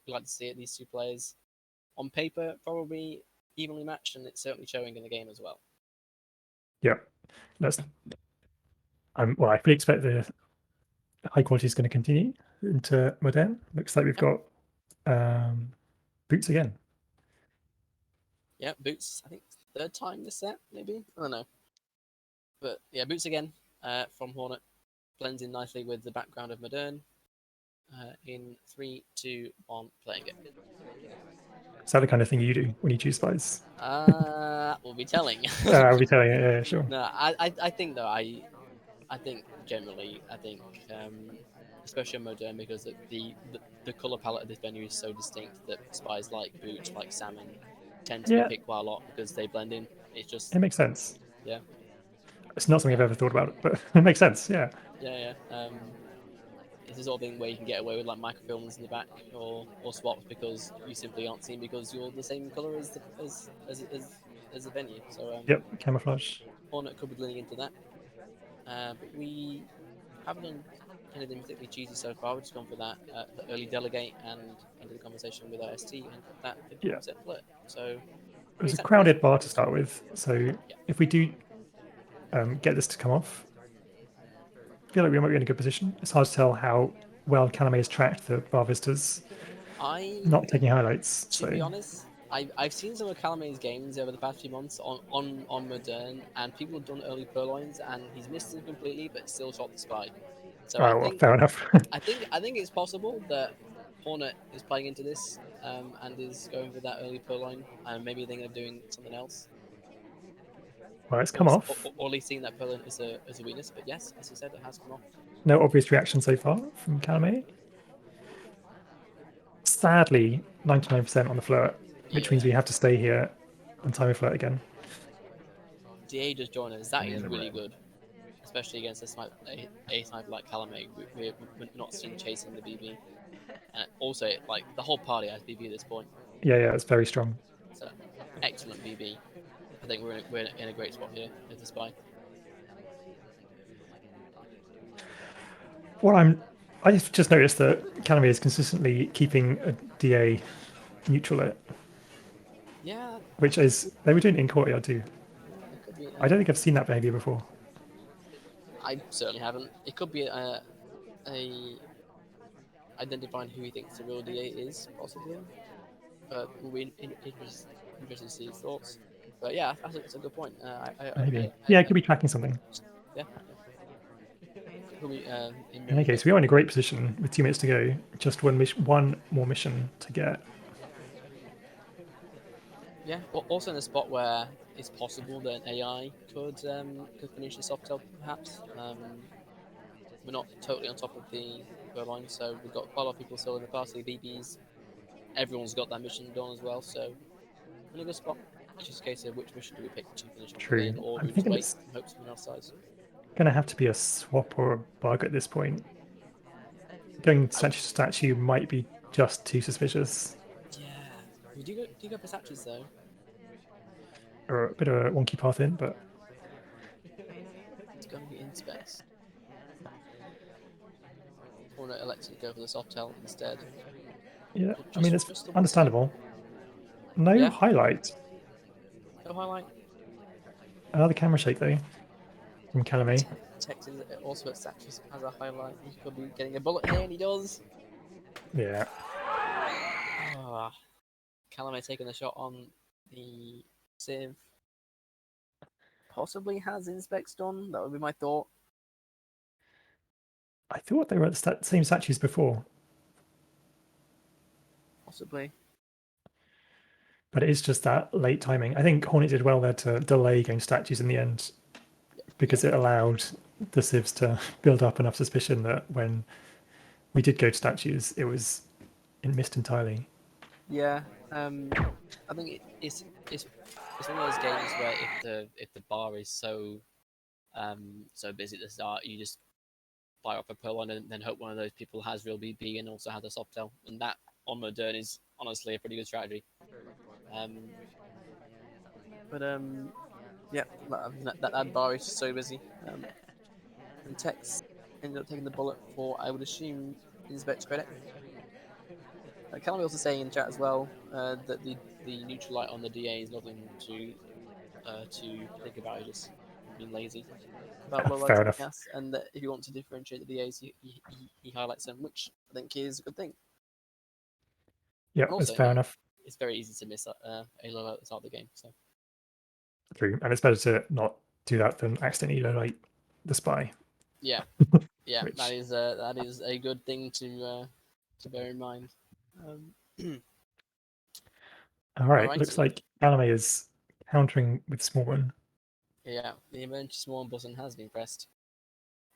like to see it. These two players, on paper, probably evenly matched, and it's certainly showing in the game as well. Yeah, that's. Well, I fully expect the high quality is going to continue into Modern. Looks like we've got Boots again. Yeah, Boots. I think third time this set, maybe. I don't know. But yeah, Boots again from Hornet blends in nicely with the background of Modern. In 3, 2, 1, playing it. Is that the kind of thing you do when you choose spies? We'll be telling. I'll be telling you. Yeah, sure. No, I think though I think generally especially on Modern because the color palette of this venue is so distinct that spies like Boots, like Salmon, tend to be picked quite a lot because they blend in. It's just it makes sense. Yeah. It's not something I've ever thought about, but it makes sense. Yeah. Yeah. It's the sort of thing where you can get away with like microfilms in the back or swaps because you simply aren't seen because you're the same color as the venue. So yep, camouflage. Hornet could be leaning into that. But we haven't done anything particularly cheesy so far. We've just gone for that the early delegate and ended the conversation with IST and got that 50% flip. So it was a crowded bar to start with. So if we do get this to come off, I feel like we might be in a good position. It's hard to tell how well Calamay has tracked the bar visitors. Not taking highlights. To be honest, I've seen some of Calamay's games over the past few months on Modern, and people have done early purloins, and he's missed them completely, but still shot the spy. So I Oh, well, think fair enough. I think it's possible that Hornet is playing into this and is going for that early purloin, and maybe thinking of doing something else, Well, it's come off. or at least seeing that purloin as a weakness. But yes, as you said, it has come off. No obvious reaction so far from Calamay. Sadly, 99% on the flirt, which means Yeah. we have to stay here and time a flirt again. DA just join us. That And is the really red. good, especially against a sniper like Calamay. We're not seen chasing the BB, and also like the whole party has BB at this point. Yeah, it's very strong. So excellent BB. I think we're in a great spot here as a spy. Well, I've just noticed that Calamay is consistently keeping a DA neutral it, Yeah, which is they were doing it in courtyard too. it could be. I don't think I've seen that behavior before. I certainly haven't. It could be a identifying who he thinks the real DA is, possibly. But we'll be interested to see his thoughts. But yeah, that's a good point. Maybe. Yeah, it could be tracking something. Yeah. Could be, In any case, we are in a great position with 2 minutes to go. Just one more mission to get. yeah. Also in a spot where it's possible that an AI could finish the soft tail, perhaps. We're not totally on top of the line, so we've got quite a lot of people still in the party. BBs, everyone's got that mission done as well, so we're in a good spot. It's just a case of which mission do we pick to finish off True. again, or do I'm we just thinking wait it's and hope someone else dies? going to have to be a swap or a bug at this point. Going statue to statue might be just too suspicious, Yeah. We do go for statues though. or a bit of a wonky path in, but It's going to be in space. Hornet elected to go for the soft tail instead. yeah, But I mean, just it's the understandable. No Yeah. highlight. No highlight. Another camera shake, though, from Calamay. Texas also at statues as a highlight. He could be getting a bullet here, and he does. Yeah. Ah, Calamay taking the shot on the Civ. Possibly has inspects done. That would be my thought. I thought they were at the same statues before, Possibly. but it is just that late timing. I think Hornet did well there to delay going statues in the end, because it allowed the civs to build up enough suspicion that when we did go to statues, it missed entirely. Yeah. I think it's one of those games where if the bar is so busy at the start, you just fire off a purloin and then hope one of those people has real BB and also has a soft tail, and that on Modern is honestly a pretty good strategy. Yeah, that bar is just so busy. And Tex ended up taking the bullet for, I would assume, Inspect's credit. Calamay also saying in chat as well that the neutral light on the DA is nothing to think about. He's just being lazy about low lights Fair on enough. gas, and that if you want to differentiate the DAs, he highlights them, which I think is a good thing. Yeah, And that's also, fair enough. It's very easy to miss a low light at the start of the game. So True, and it's better to not do that than accidentally light the spy. yeah, Which- that is a good thing to bear in mind. All right, Alrighty. looks like Calamay is countering with small one. Yeah, the emergency small button has been pressed.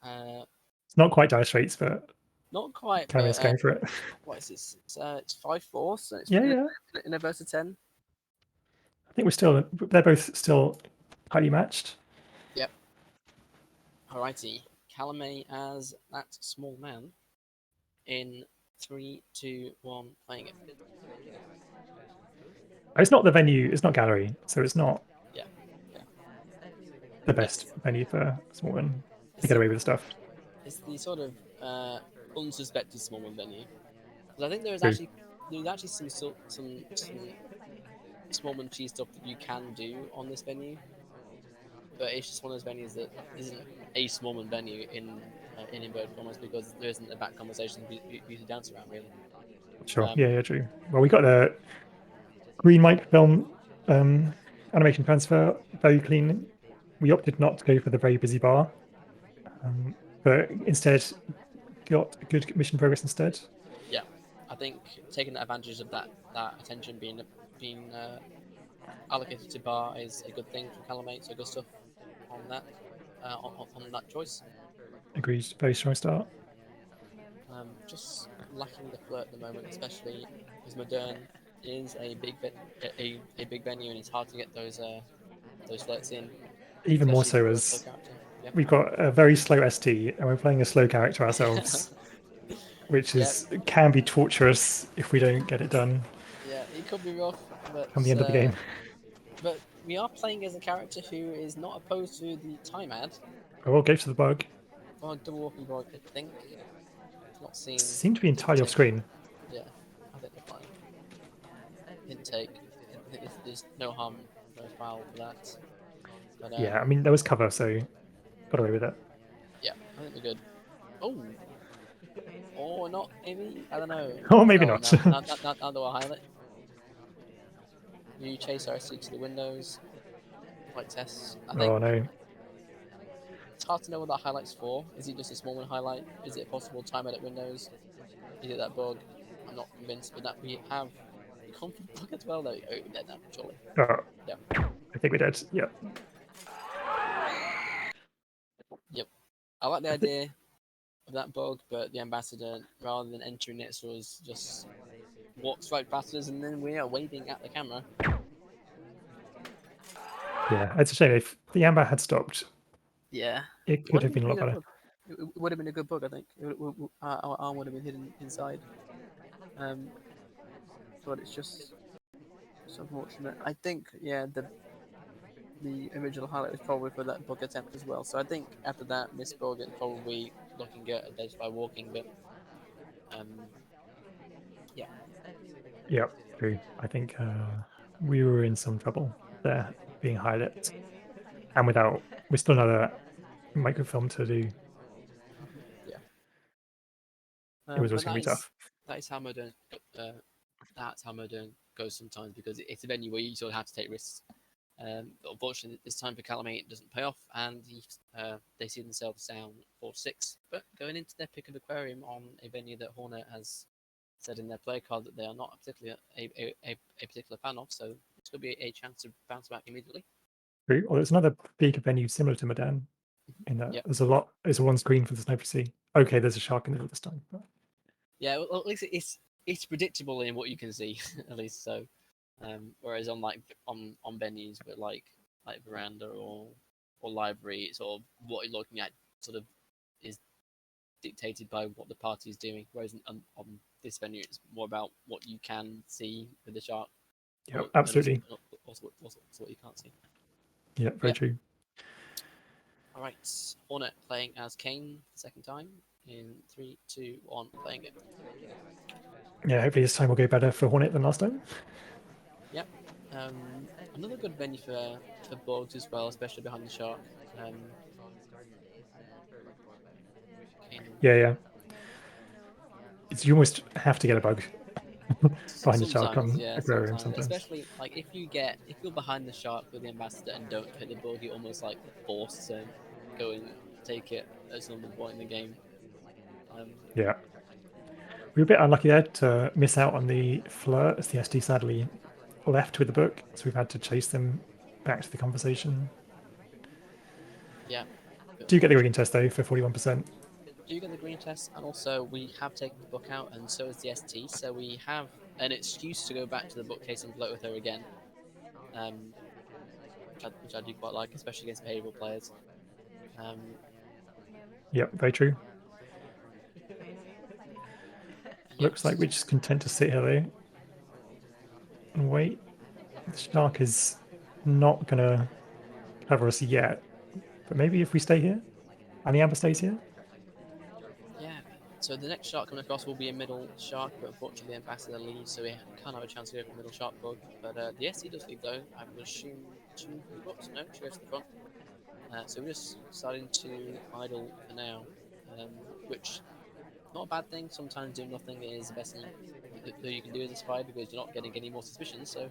It's not quite dire straits, but Not quite. Calamay's But, going for it. what is this? It's 5-4, so it's Yeah. in a verse of 10. I think they're both still highly matched. Yep. Alrighty. Calamay as that small man in 3, 2, 1, playing it. It's not the venue, it's not gallery, so it's not Yeah. the best venue for small one to get away with stuff. It's the sort of unsuspected small one venue. Because I think there's True. actually some small one cheese stuff that you can do on this venue, but it's just one of those venues that isn't a small one venue in inverted commas, because there isn't a back conversation you to dance around really. Sure. Yeah, true. Well, we got a green microfilm animation transfer, very clean. We opted not to go for the very busy bar, but instead got good mission progress instead. Yeah, I think taking advantage of that attention being allocated to Bar is a good thing for Calamay. So good stuff on that on that choice. Agreed. Very strong start. Just lacking the flirt at the moment, especially because Modern is a big venue and it's hard to get those flirts in. Even more Especially so for a slow as character. Yeah. we've got a very slow ST and we're playing a slow character ourselves, which Yep. can be torturous if we don't get it done. Yeah, it could be rough, but Come the end of the game. But we are playing as a character who is not opposed to the time ad. Oh, go to the bug. Or double walking bug, I think. It's not seen. Seem to be entirely off Intake. screen. Yeah, I think they're fine. Intake. There's no harm, no foul for that. But Yeah, I mean there was cover, so got away with it. yeah, I think we're good. Oh, or not maybe. I don't know. Oh, maybe not. Now do I highlight? You chase RSC to the windows. Like tests. I think Oh no. it's hard to know what that highlight's for. Is it just a small one highlight? Is it a possible time edit windows? Is it that bug? I'm not convinced, but that we have the confident bug as well. There we go. We're dead now, surely. Oh, Yeah. I think we're dead. Yeah. Yep. I like the idea of that bug, but the ambassador, rather than entering it, was just walks right past us, and then we are waving at the camera. Yeah, it's a shame. If the amber had stopped, Yeah. it could have been a lot better. It would have been a good bug, I think. Our arm would have been hidden inside. But it's just unfortunate. I think, yeah, the original highlight was probably for that bug attempt as well. So I think after that, Miss Bug is probably looking at Identify Walking, but yeah. Yeah, true. I think we were in some trouble there, being highlit, and we still another microfilm to do. Yeah. It was But going to be tough. That is how Modern. That's how Modern goes sometimes, because it's a venue where you sort of have to take risks. But unfortunately, this time for Calamay, it doesn't pay off, and they see themselves down 4-6. But going into their pick of Aquarium on a venue that Hornet has said in their play card that they are not particularly a particular fan of, so it's going to be a chance to bounce back immediately. True. Well, there's another big venue similar to Modern, in that Yep. there's a lot. There's one screen for the sniper to see. Okay, there's a shark in the middle this time. But... Yeah, well, at least it's predictable in what you can see, at least so. Whereas on venues, but like veranda or library, it's sort of what you're looking at sort of is dictated by what the party is doing. Whereas on this venue, it's more about what you can see with the shark. Yeah, absolutely. Also what you can't see. Yeah, very true. All right, Hornet playing as Kane the second time in 3, 2, 1, playing it. Yeah, hopefully this time will go better for Hornet than last time. Yep. Another good venue for bugs as well, especially behind the shark. Yeah. You almost have to get a bug behind the shark on Aquarium sometimes. Especially like if you're behind the shark with the ambassador and don't hit the bug, you're almost like forced to go and take it at some point in the game. Yeah. We were a bit unlucky there to miss out on the flirt, as the SD sadly left with the book, so we've had to chase them back to the conversation. Yeah. Do you get the green test though for 41%? Do you get the green test, and also we have taken the book out, and so is the ST, so we have an excuse to go back to the bookcase and flirt with her again, which I do quite like, especially against behavioural players. Yep, very true. Looks like we're just content to sit here though and wait. The shark is not gonna cover us yet, but maybe if we stay here and the amber stays here. Yeah. So the next shark coming across will be a middle shark, but unfortunately the ambassador leaves, so we can't have a chance to go for a middle shark bug. But the SC does leave though. I would assume 2 books. No, she goes to the front. So we're just starting to idle for now, which not a bad thing. Sometimes doing nothing is the best thing that you can do as a spy, because you're not getting any more suspicions. So.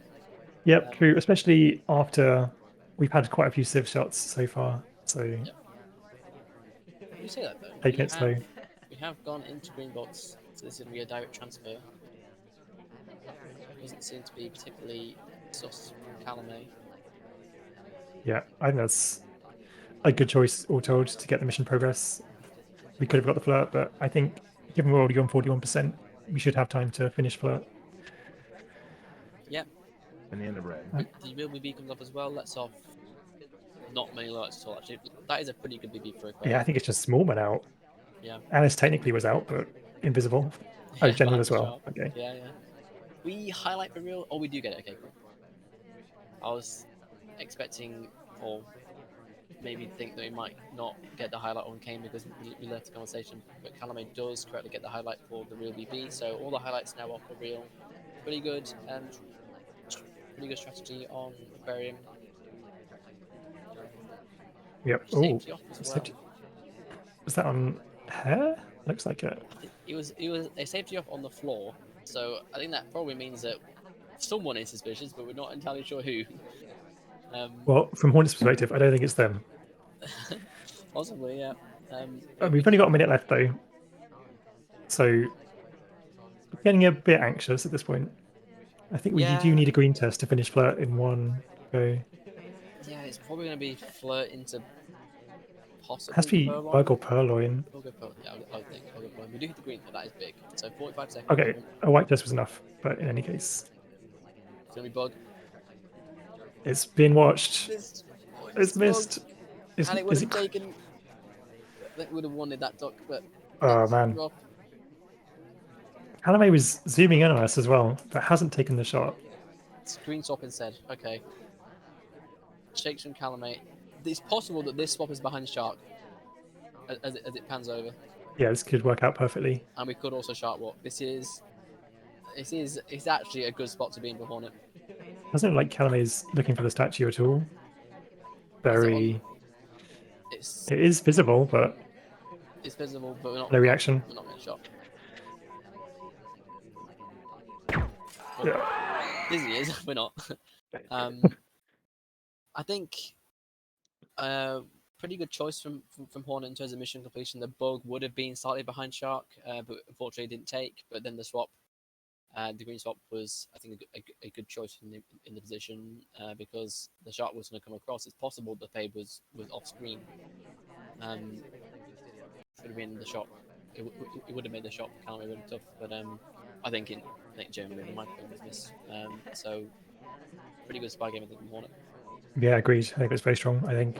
Yep, true. Especially after we've had quite a few civ shots so far. So. Yep. You say that though. Taking it slow. We have gone into green box, so this is going to be a direct transfer. Doesn't seem to be particularly sus from Calamay. Yeah, I think that's a good choice, all told, to get the mission progress. We could have got the flirt, but I think given we're already on 41%, we should have time to finish flirt. Yep. Banana bread. The real BB comes up as well. Lets off not many alerts at all, actually. That is a pretty good BB for a Yeah, I think it's just Smallman out. Yeah. Alice technically was out, but invisible. Oh, Yeah, General behind as the well. shark. Okay. Yeah, yeah. We highlight for real? Oh, we do get it. Okay, cool. I was expecting, or maybe think that we might not get the highlight on Kane because we left the conversation, but Calamay does correctly get the highlight for the real BB, so all the highlights now are for real. Pretty good strategy on Aquarium. Yep. Oh, Safety off as well. was that on hair? Looks like it. It was a safety off on the floor, so I think that probably means that someone is suspicious, but we're not entirely sure who. Well, from Hornet's perspective, I don't think it's them. Possibly, yeah. We've only got a minute left though, so getting a bit anxious at this point. I think we do need a green test to finish flirt in one go. Yeah, it's probably going to be flirt into possibly It has to be Purloin. bug or purloin. We'll go Purloin. Yeah, I think I'll go Purloin. We do hit the green, but that is big. So 45 seconds. Okay, a white test was enough, but in any case, It's going to be bug. it's been watched. It's missed. And it would have taken. I think we would have wanted that duck, but. Oh man. Rough. Calamay was zooming in on us as well, but hasn't taken the shot. Screen swap instead. Okay. Shakes from Calamay. It's possible that this swap is behind Shark as it pans over. Yeah, this could work out perfectly. And we could also Shark walk. It's actually a good spot to be in for Hornet. Doesn't look like Calamay's looking for the statue at all. Very. It is visible, but. It's visible, but we're not. No reaction. We're not getting shot. Yeah. Disney is. We're not. I think pretty good choice from Hornet in terms of mission completion. The bug would have been slightly behind Shark, but unfortunately didn't take. But then the swap, the green swap was, I think, a good choice in the position because the Shark was going to come across. It's possible the fade was off screen. Should have been the shot. It would have made the shot for Calamay really tough. But I think generally the microphone was missed. So pretty good spy game I think from Hornet. Yeah, agreed. I think it was very strong. I think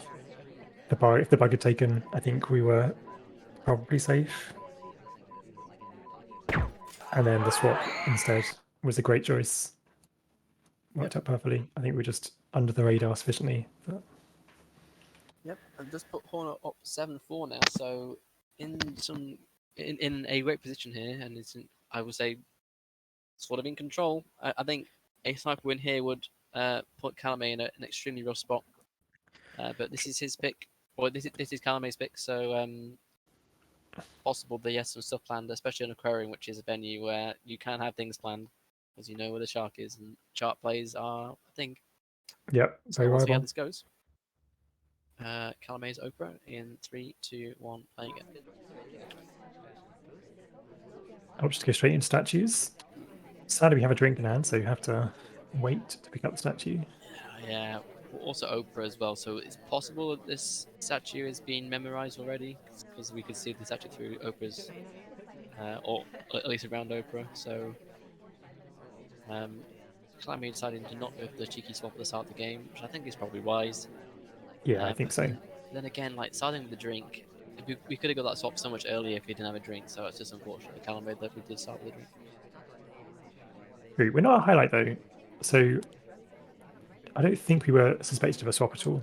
if the bug had taken, I think we were probably safe. And then the swap instead was a great choice. Worked out perfectly. I think we were just under the radar sufficiently. But... Yep, I've just put Hornet up 7-4 now, so in a great position here, and I would say sort of in control. I think a sniper win here would put Calamay in an extremely rough spot. But this is his pick, or this is Calamay's pick, so possible that he has some stuff planned, especially in Aquarium, which is a venue where you can have things planned, as you know where the Shark is, and Shark plays are a thing. Yep, very so we'll see how viable. this goes. Calamay's Oprah in 3, 2, 1, playing it. I'll just go straight into statues. Sadly, we have a drink in hand, so you have to wait to pick up the statue. Yeah, also Oprah as well, so it's possible that this statue is being memorized already, because we could see the statue through Oprah's, or at least around Oprah, so Calamay deciding to not go for the cheeky swap at the start of the game, which I think is probably wise. Yeah, I think so. Then again, like starting with the drink, we could have got that swap so much earlier if we didn't have a drink, so it's just unfortunate for Calamay that we did start with a drink. We're not a highlight though, so I don't think we were suspected of a swap at all.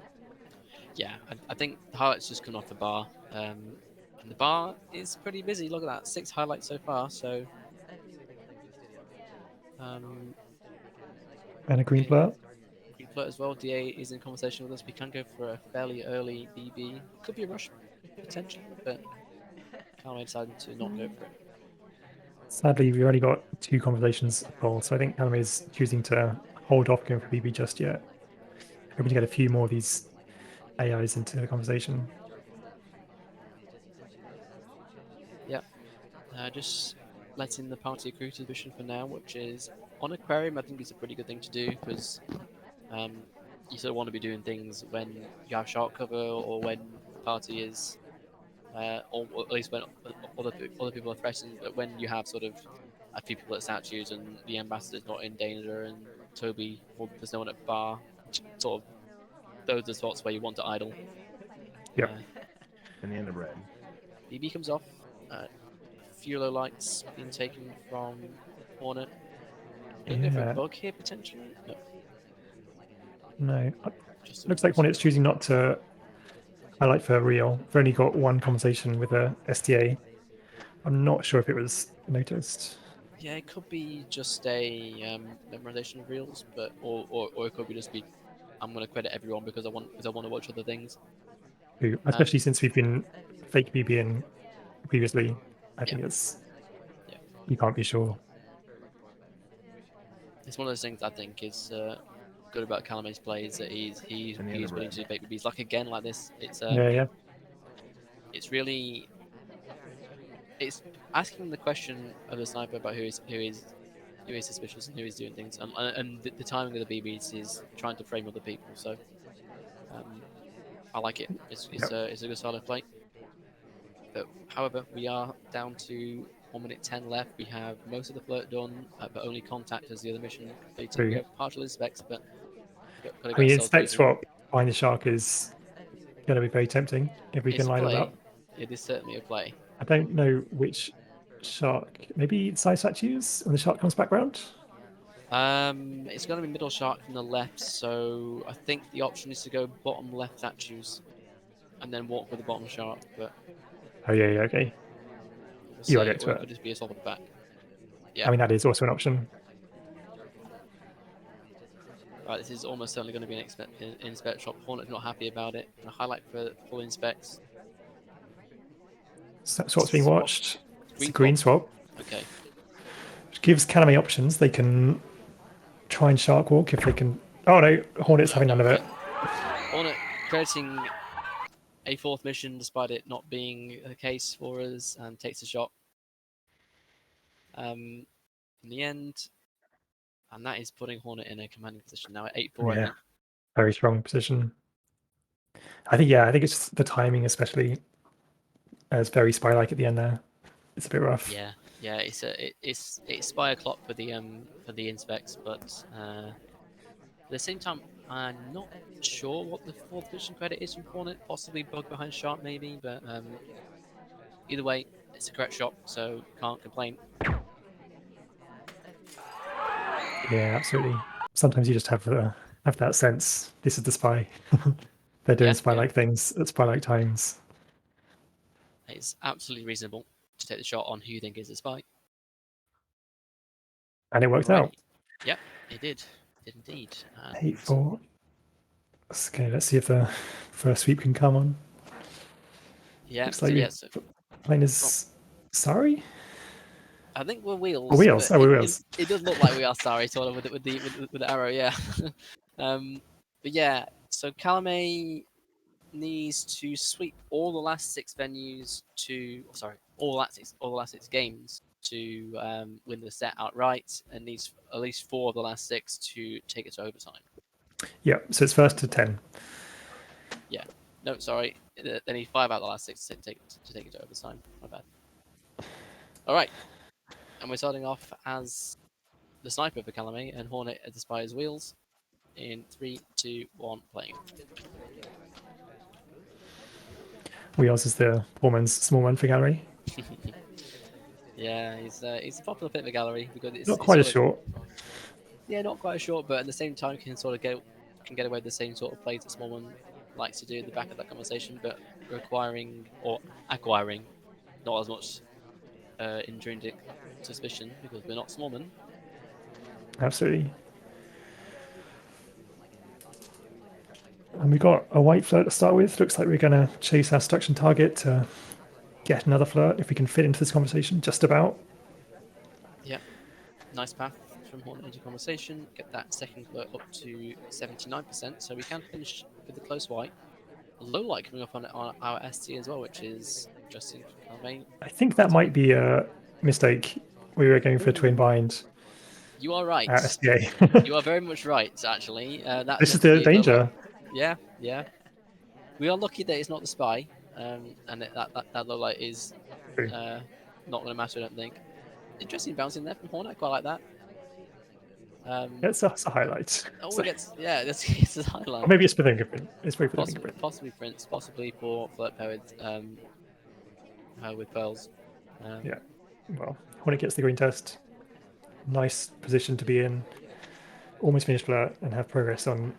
Yeah, I think the highlights just come off the bar, and the bar is pretty busy. Look at that, 6 highlights so far. So, and a green flirt. Green flirt as well. DA is in conversation with us. We can go for a fairly early BB. Could be a rush potentially, but Calamay decided to not go for it. Sadly, we've only got 2 conversations full, so I think Calamay is choosing to hold off going for BB just yet. Hoping to get a few more of these AIs into the conversation. Yeah. just letting the party accrue to the mission for now, which is on aquarium. I think it's a pretty good thing to do because you sort of want to be doing things when you have shark cover or when the party is, or at least when other people are threatened. But when you have sort of a few people at statues and the ambassador's not in danger and Toby, or there's no one at bar, sort of those are the spots where you want to idle. Yep. And the end of red. BB comes off. Few low lights being taken from Hornet. Gonna go for a Yeah. bug here potentially. No, No. just Looks like Hornet's choosing not to highlight for real. We've only got one conversation with a STA. I'm not sure if it was noticed. Yeah, it could be just a memorization of reels, but or it could be just be I'm gonna credit everyone because I want to watch other things. Especially since we've been fake BBing previously. I think Yeah. it's Yeah. you can't be sure. It's one of those things I think is good about Calamay's play is that he's And the end of willing red. to do fake BBs. Like again, like this, it's Yeah. really it's asking the question of the sniper about who is suspicious and who is doing things, and the timing of the BBs is trying to frame other people. So I like it. It's a good style of play. But however, we are down to 1 minute 10 left. We have most of the flirt done, but only contact as the other mission completed. We have partial inspects, but gotta I mean, ourselves inspect moving. swap behind the shark is going to be very tempting if we It's can a line it play. up. It is certainly a play. I don't know which shark. Maybe side statues when the shark comes back round. It's going to be middle shark from the left, so I think the option is to go bottom left statues and then walk with the bottom shark. But Oh yeah, okay. we'll You see, are get to or it it. could just be a swap at the back. Yeah. I mean, that is also an option. Right, this is almost certainly going to be an inspect shop. Hornet's not happy about it. A highlight for full inspects. Swap's being watched. It's a green swap. Okay. Which gives Calamay options. They can try and shark walk if they can. Oh no, Hornet's having none of it. Hornet crediting a fourth mission despite it not being the case for us and takes a shot. In the end, and that is putting Hornet in a commanding position now at 8-4, I think. Very strong position. I think it's just the timing, especially as very spy-like at the end there. It's a bit rough. Yeah, it's spy o'clock for the inspects, but at the same time, I'm not sure what the fourth position credit is from Hornet. Possibly bug behind shark, maybe, but either way, it's a correct shot, so can't complain. Yeah, absolutely. Sometimes you just have that sense. This is the spy. They're doing spy-like things at spy-like times. It's absolutely reasonable to take the shot on who you think is a spy. And it worked out. Yep, it did. It did indeed. 8-4. Okay, let's see if the first sweep can come on. Yeah, looks like plane is sorry. I think we're wheels. We're wheels. We're wheels. It does look like we are sorry, sort of with the arrow, yeah. But yeah, so Calamay needs to sweep all the last six venues all the last six games to win the set outright, and needs at least 4 of the last 6 to take it to overtime. Yeah, so it's first to 10. Yeah, no, sorry, they need 5 out of the last 6 to take it to overtime. My bad. All right, and we're starting off as the sniper for Calamay and Hornet at the Spire's wheels. In 3, 2, 1, playing. Wheels is the poor man's small one for gallery. Yeah, he's a popular pick for gallery because it's Not quite it's as short. Yeah, not quite as short, but at the same time can get away with the same sort of plays that Smallman likes to do at the back of that conversation, but acquiring not as much intrinsic suspicion because we're not Smallman. Absolutely. And we got a white flirt to start with. Looks like we're going to chase our seduction target to get another flirt if we can fit into this conversation, just about. Yeah, nice path from Hornet into conversation. Get that second flirt up to 79%, so we can finish with the close white. A low light coming up on our ST as well, which is interesting for Calamay. I think that might be a mistake. We were going for twin bind You are right. at SDA. You are very much right, actually. That This is looked the to be danger. Yeah, yeah. We are lucky that it's not the spy, and that low light is True. not going to matter, I don't think. Interesting bouncing there from Hornet, I quite like that. It's a highlight. Oh, So- it gets, yeah, it's a or highlight. maybe it's for the fingerprint. It's probably for the Possibly, fingerprint. possibly Prince, possibly for Flirt Pair with Pearls. Yeah. Well, Hornet gets the green test. Nice position to be in. Almost finished flirt and have progress on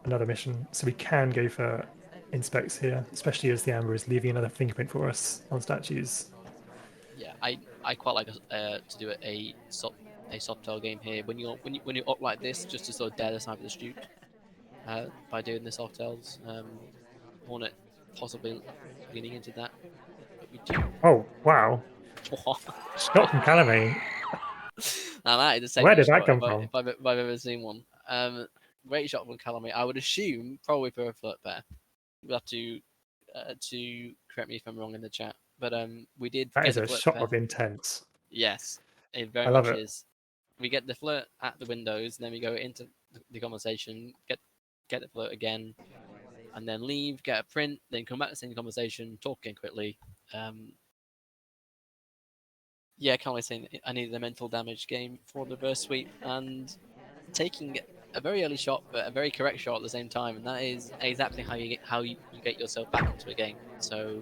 another mission. So we can go for inspects here, especially as the amber is leaving another fingerprint for us on statues. Yeah, I quite like to do a soft tail game here when you're up like this, just to sort of dare the sniper the shoot by doing the soft tails. Hornet possibly leaning into that, but we do. Oh, wow. Shot from Calamay. Now that is the Where second did that shot come if from? I've ever seen one. Great shot from Calamay. I would assume probably for a flirt pair. You'll have to correct me if I'm wrong in the chat. But we did That get is the a flirt shot pair. of intent. Yes, it very I love much it. is. We get the flirt at the windows, and then we go into the conversation, get the flirt again, and then leave, get a print, then come back to the same conversation, talk again quickly. Yeah, can't wait saying I needed a mental damage game for the reverse sweep, and taking a very early shot, but a very correct shot at the same time, and that is exactly how you get yourself back into a game. So,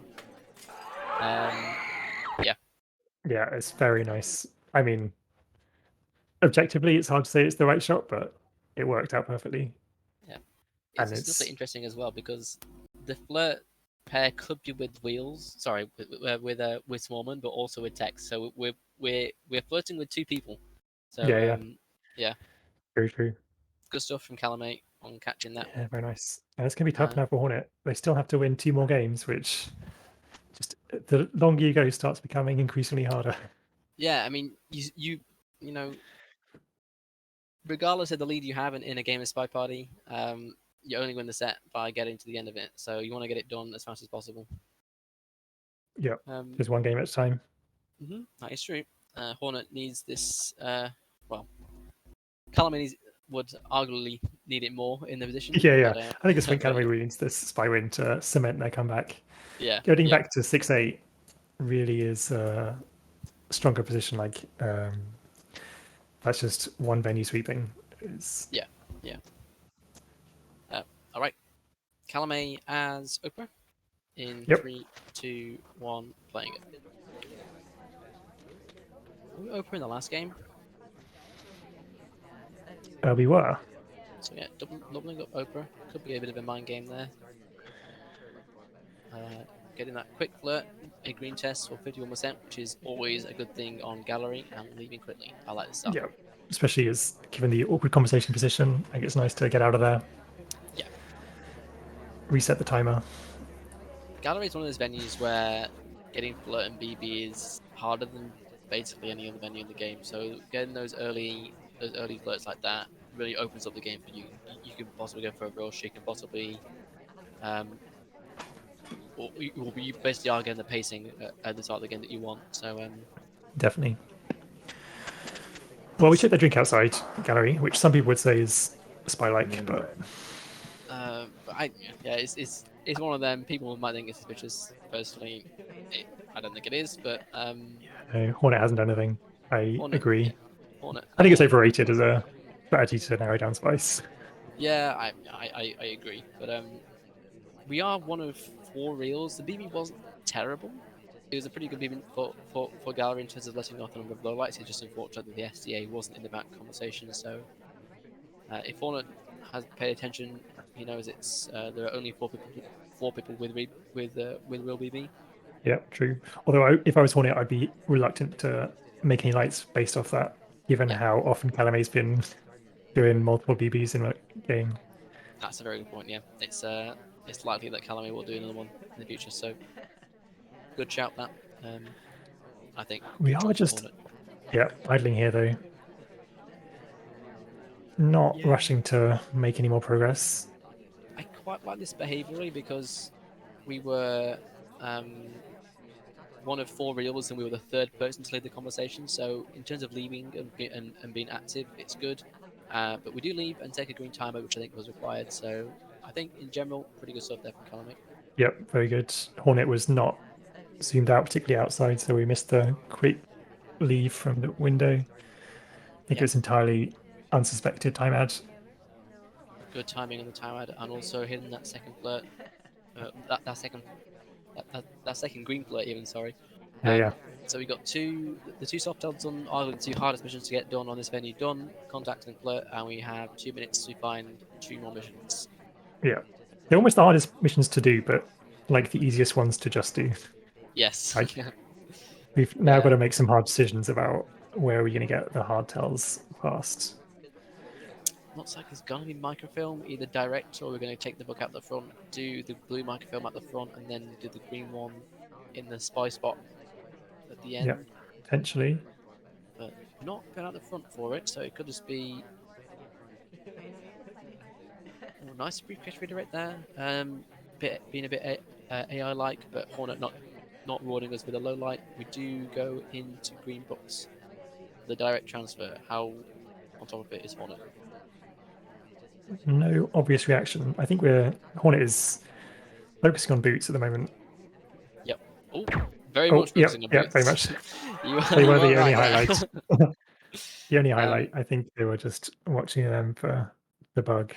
yeah. Yeah, it's very nice. I mean, objectively, it's hard to say it's the right shot, but it worked out perfectly. Yeah. And It's also it's interesting as well because the flirt pair could be with wheels, sorry, with Smallman, but also with text. So we're flirting with two people. So yeah, yeah, very true. good stuff from Calamay on catching that. Yeah, very nice. And it's gonna be tough Uh, now for Hornet. They still have to win 2 more games, which just the longer you go starts becoming increasingly harder. yeah, I mean you know, regardless of the lead you have in a game of SpyParty, you only win the set by getting to the end of it. So you want to get it done as fast as possible. Yeah, Um, just 1 game at a time. that is true. Hornet needs this. Well, Calamay would arguably need it more in the position. Yeah. But, I think it's when but Calamay needs this spy win to cement their comeback. yeah, Getting yeah, back to 6-8 really is a stronger position. Like that's just 1 venue sweeping. It's... yeah. All right, Calamay as Oprah in Yep. 3, 2, 1, playing it. Were we Oprah in the last game? We were. So yeah, doubling up Oprah could be a bit of a mind game there. Getting that quick flirt, a green test for 51%, which is always a good thing on gallery, and leaving quickly. I like this stuff. Yeah, especially as given the awkward conversation position, I think it's nice to get out of there. Yeah. Reset the timer. Gallery is one of those venues where getting flirt and BB is harder than basically any other venue in the game. So getting those early flirts like that really opens up the game for you. You can possibly go for a rush. You can possibly, or you basically are getting the pacing at the start of the game that you want. So Definitely. Well, we took the drink outside gallery, which some people would say is spy-like, but it's one of them. People might think it's suspicious. Personally, I don't think it is, but no, Hornet hasn't done anything. I Hornet, agree. yeah, Hornet. I think it's overrated as a strategy to narrow down spice. Yeah, I agree, but we are one of 4 reels. The BB wasn't terrible. It was a pretty good BB for Gallery in terms of letting off a number of lowlights. It's just unfortunate that the SDA wasn't in the back conversation. So if Hornet has paid attention, he knows it's there are only 4 people with real BB. Yeah, true. Although if I was Hornet, I'd be reluctant to make any lights based off that, given how often Calamay's been doing multiple BBs in a game. That's a very good point. Yeah, it's likely that Calamay will do another one in the future. So good shout that. I think We are just idling here though, not rushing to make any more progress. I quite like this behaviourally because we were one of 4 reels, and we were the 3rd person to lead the conversation. So in terms of leaving and being active, it's good. But we do leave and take a green timer, which I think was required. So I think in general, pretty good stuff there from Calamay. Yep, very good. Hornet was not zoomed out particularly outside, so we missed the quick leave from the window. I think it was entirely unsuspected time ad. Good timing on the time ad, and also hitting that second flirt. That second green flirt, even, sorry. Yeah. So we got the 2 soft tells done, are the 2 hardest missions to get done on this venue done, contact and flirt, and we have 2 minutes to find 2 more missions. Yeah. They're almost the hardest missions to do, but like the easiest ones to just do. Yes. Like, we've now got to make some hard decisions about where we're going to get the hard tells fast. Looks like it's gonna be microfilm, either direct, or we're gonna take the book out the front, do the blue microfilm at the front, and then do the green one in the spy spot at the end. Yeah, potentially. But not going out the front for it, so it could just be. Oh, nice briefcase redirect there. Being a bit AI-like, but Hornet not rewarding us with a low light. We do go into green books. The direct transfer. How on top of it is Hornet? No obvious reaction. I think Hornet is focusing on boots at the moment. Yep. Oh, very much focusing on boots. Yeah, very much. you They were are the only right there. highlight. The only highlight. I think they were just watching them for the bug.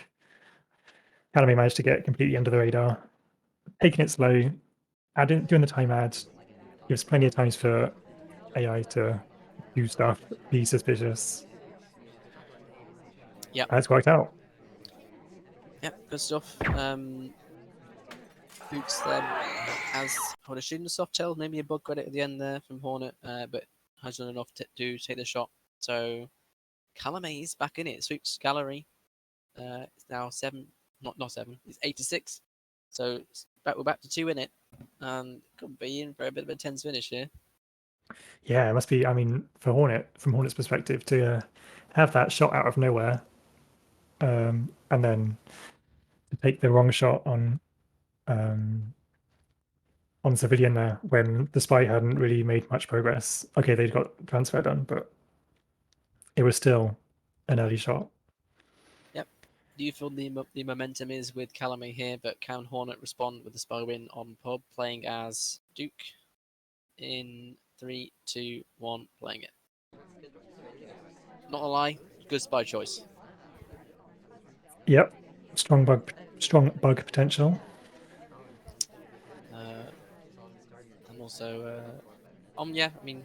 Calamay managed to get completely under the radar, taking it slow, doing the time ad. Gives plenty of times for AI to do stuff, be suspicious. Yeah, that's worked out. Yep, good stuff. Boots then has, I would assume, the soft tail, maybe a bug credit at the end there from Hornet, but has done enough to take the shot. So Calamay is back in it. Sweeps Gallery. It's now 7, not 7. It's 8-6. So we're back to 2 in it, and could be in for a bit of a tense finish here. Yeah, it must be. I mean, for Hornet, from Hornet's perspective, to have that shot out of nowhere, and then to take the wrong shot on civilian there when the spy hadn't really made much progress. Okay, they'd got transfer done, but it was still an early shot. Yep. Do you feel the momentum is with Calamay here, but can Hornet respond with the spy win on pub, playing as Duke? In 3, 2, 1, playing it. Not a lie, good spy choice. Yep, strong bug potential. And also, yeah, I mean,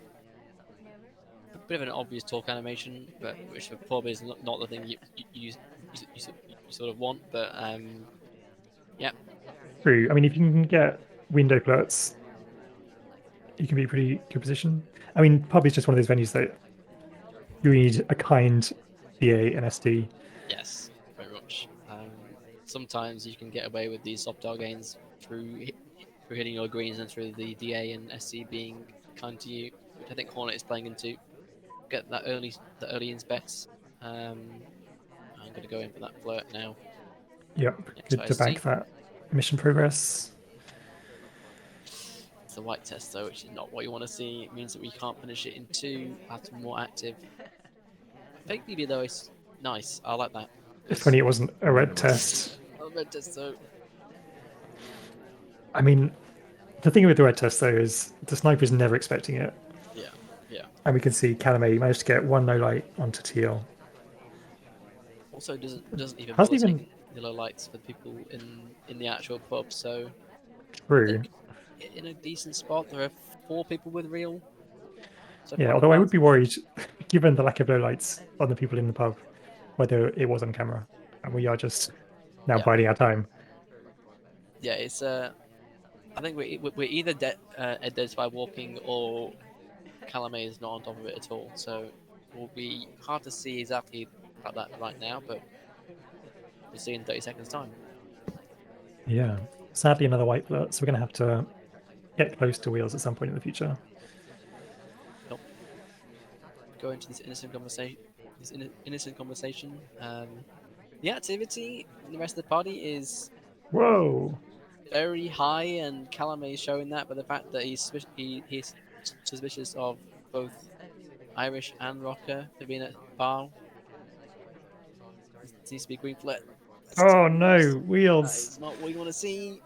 a bit of an obvious talk animation, but which for pub is not the thing you sort of want. But yeah. True. I mean, if you can get window flirts, you can be pretty good position. I mean, pub is just one of those venues that you need a kind DA and SD. Yes, very much. Sometimes you can get away with these soft tail gains through hitting your greens and through the DA and SC being kind to you, which I think Hornet is playing into. Get the early ins bets. I'm going to go in for that flirt now. Yep, good to bank that mission progress. It's the white test though, which is not what you want to see. It means that we can't finish it in 2. Have to be more active. Fake BB though is nice. I like that. It's funny it wasn't a red test. A red test though. I mean, the thing with the red test though is the sniper's never expecting it. Yeah. And we can see Calamay managed to get 1 low light onto teal. Also doesn't even bother taking the low lights for people in the actual pub. So true. In a decent spot, there are 4 people with real. So yeah, although I would be worried, given the lack of low lights on the people in the pub, whether it was on camera, and we are just now biding our time. Yeah, it's I think we're either dead by walking or Calamay is not on top of it at all. So it will be hard to see exactly about that right now, but we'll see in 30 seconds time. Yeah, sadly another white flirt, so we're going to have to get close to wheels at some point in the future. Nope. Go into this innocent conversation. The activity in the rest of the party is very high, and Calamay is showing that. But the fact that he's suspicious of both Irish and Rocker for being at bar seems to be green flag. Oh no, That wheels! is not what you want to see.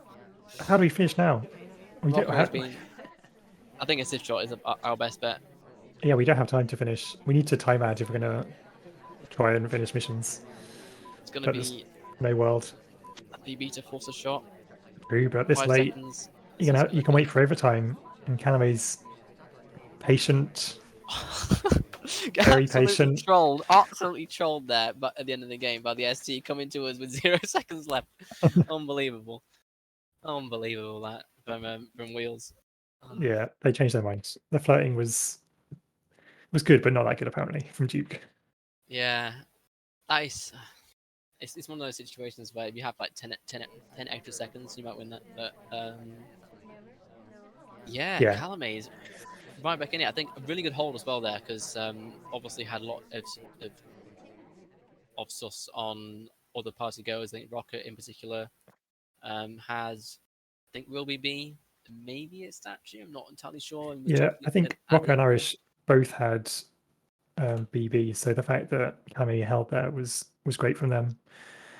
How do we finish now? We Rocker has don't. been. I think a stiff shot is our best bet. Yeah, we don't have time to finish. We need to time out if we're gonna try and finish missions. It's going to But there's be no world. a PB to force a shot. True, but this 5 late, seconds. you can wait for overtime. And Calamay's patient, very Absolutely patient. absolutely trolled there. But at the end of the game, by the ST coming to us with 0 seconds left. Unbelievable, unbelievable that from Wheels. Yeah, they changed their minds. The flirting was good, but not that good apparently from Duke. Yeah, that is. It's one of those situations where if you have like 10 extra seconds, you might win that. But yeah, Yeah, Calamay is right back in it. I think a really good hold as well there because obviously had a lot of sus on other party goers. I think Rocket in particular has, I think will be B, maybe it's statue. I'm not entirely sure. And was yeah. I think Rocker and Irish both had BB, so the fact that Calamay held there was great from them.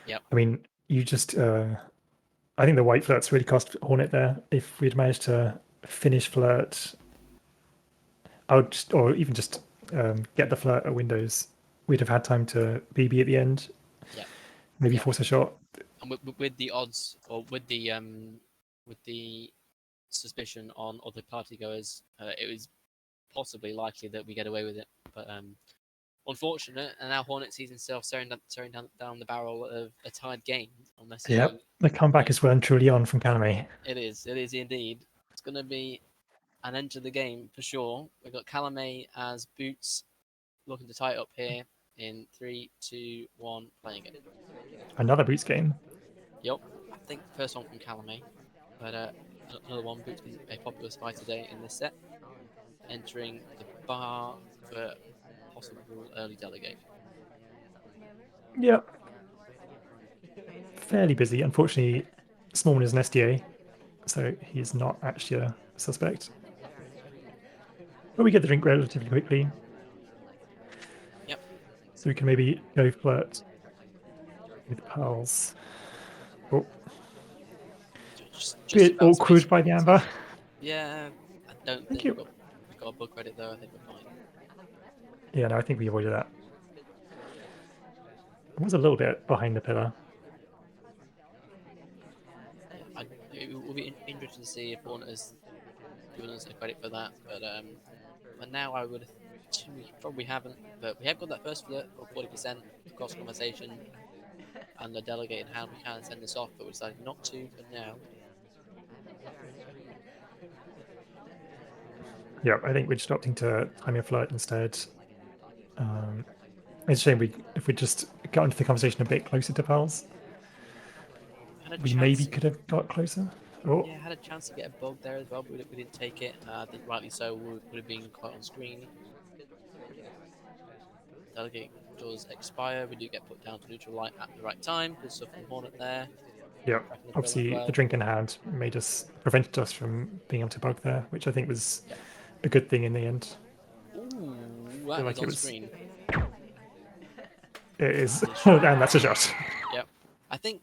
Yep. I mean, you just I think the white flirts really cost Hornet there. If we'd managed to finish flirt, I would just, or even just get the flirt at Windows, we'd have had time to BB at the end. Yep. Maybe Yep. force a shot. And with the odds, or with the suspicion on other party goers, it was possibly likely that we get away with it. But unfortunate, and now Hornet sees himself staring down the barrel of a tied game. Unless Yep, the comeback is well and truly on from Calamay. It is indeed. It's going to be an end to the game for sure. We've got Calamay as Boots looking to tie it up here in 3, 2, 1, playing it. Another Boots game. Yep, I think first one from Calamay, but another one. Boots been a popular spy today in this set, entering the bar for possible early delegate. Yep. Fairly busy. Unfortunately, Smallman is an SDA, so he's not actually a suspect. But we get the drink relatively quickly. Yep. So we can maybe go flirt with Pearls. Oh, Just bit about awkward by the Amber. Yeah, I don't think we got a book credit though. I think we're fine. Yeah, no, I think we avoided that. I was a little bit behind the pillar. Yeah, it will be interesting to see if Hornet has given us a credit for that, but now I would assume we probably haven't. But we have got that first flirt of 40% cross conversation and the delegate in hand. We can send this off, but we decided not to for now. Yeah, I think we're just opting to time a flirt instead. It's a shame if we just got into the conversation a bit closer to Pearls. We maybe could have got closer. Oh. Yeah, had a chance to get a bug there as well, but we didn't take it. I think rightly so, would have been quite on screen. Delegate does expire. We do get put down to neutral light at the right time. Good stuff from Hornet there. Yeah, obviously the drink in hand prevented us from being able to bug there, which I think was a good thing in the end. Ooh, that is on screen. It is, and that's a shot. Yep. I think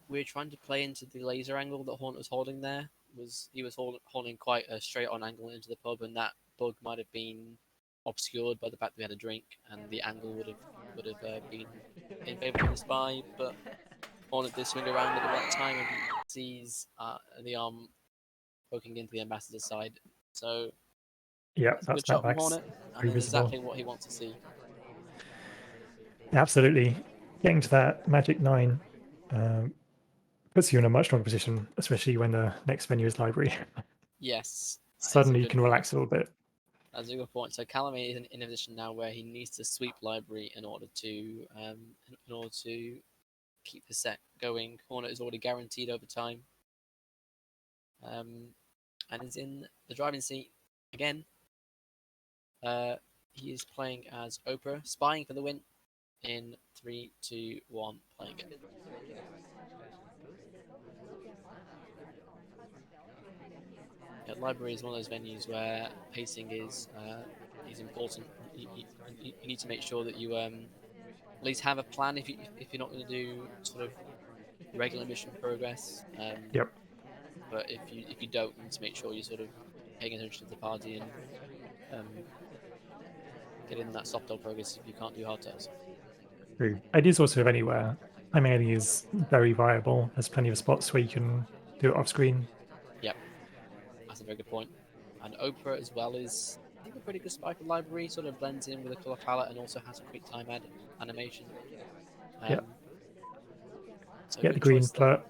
we were trying to play into the laser angle that Hornet was holding there. He was holding quite a straight on angle into the pub, and that bug might have been obscured by the fact that we had a drink, and the angle would have been in favour of the spy. But Hornet did swing around at the right time and sees the arm poking into the ambassador's side. So yeah, that's a good shot from Hornet, and that's exactly what he wants to see. Absolutely. Getting to that magic 9 puts you in a much stronger position, especially when the next venue is library. Yes. Suddenly you can relax a little bit. That's a good point. So Calamay is in a position now where he needs to sweep library in order to keep the set going. Hornet is already guaranteed over time, and is in the driving seat again. He is playing as Oprah, spying for the win. In 3, 2, 1, playing it. library is one of those venues where pacing is important. You need to make sure that you at least have a plan if you're not going to do sort of regular mission progress. Yep. But if you don't, you need to make sure you're sort of paying attention to the party and getting that soft tail progress if you can't do hardtails. True. It is also a venue where timing is very viable. There's plenty of spots where you can do it off screen. Yep, that's a very good point. And Opera as well is, I think, a pretty good spy library. Sort of blends in with the color palette and also has a quick time animation. Yep. So Get the good green choice there. flirt.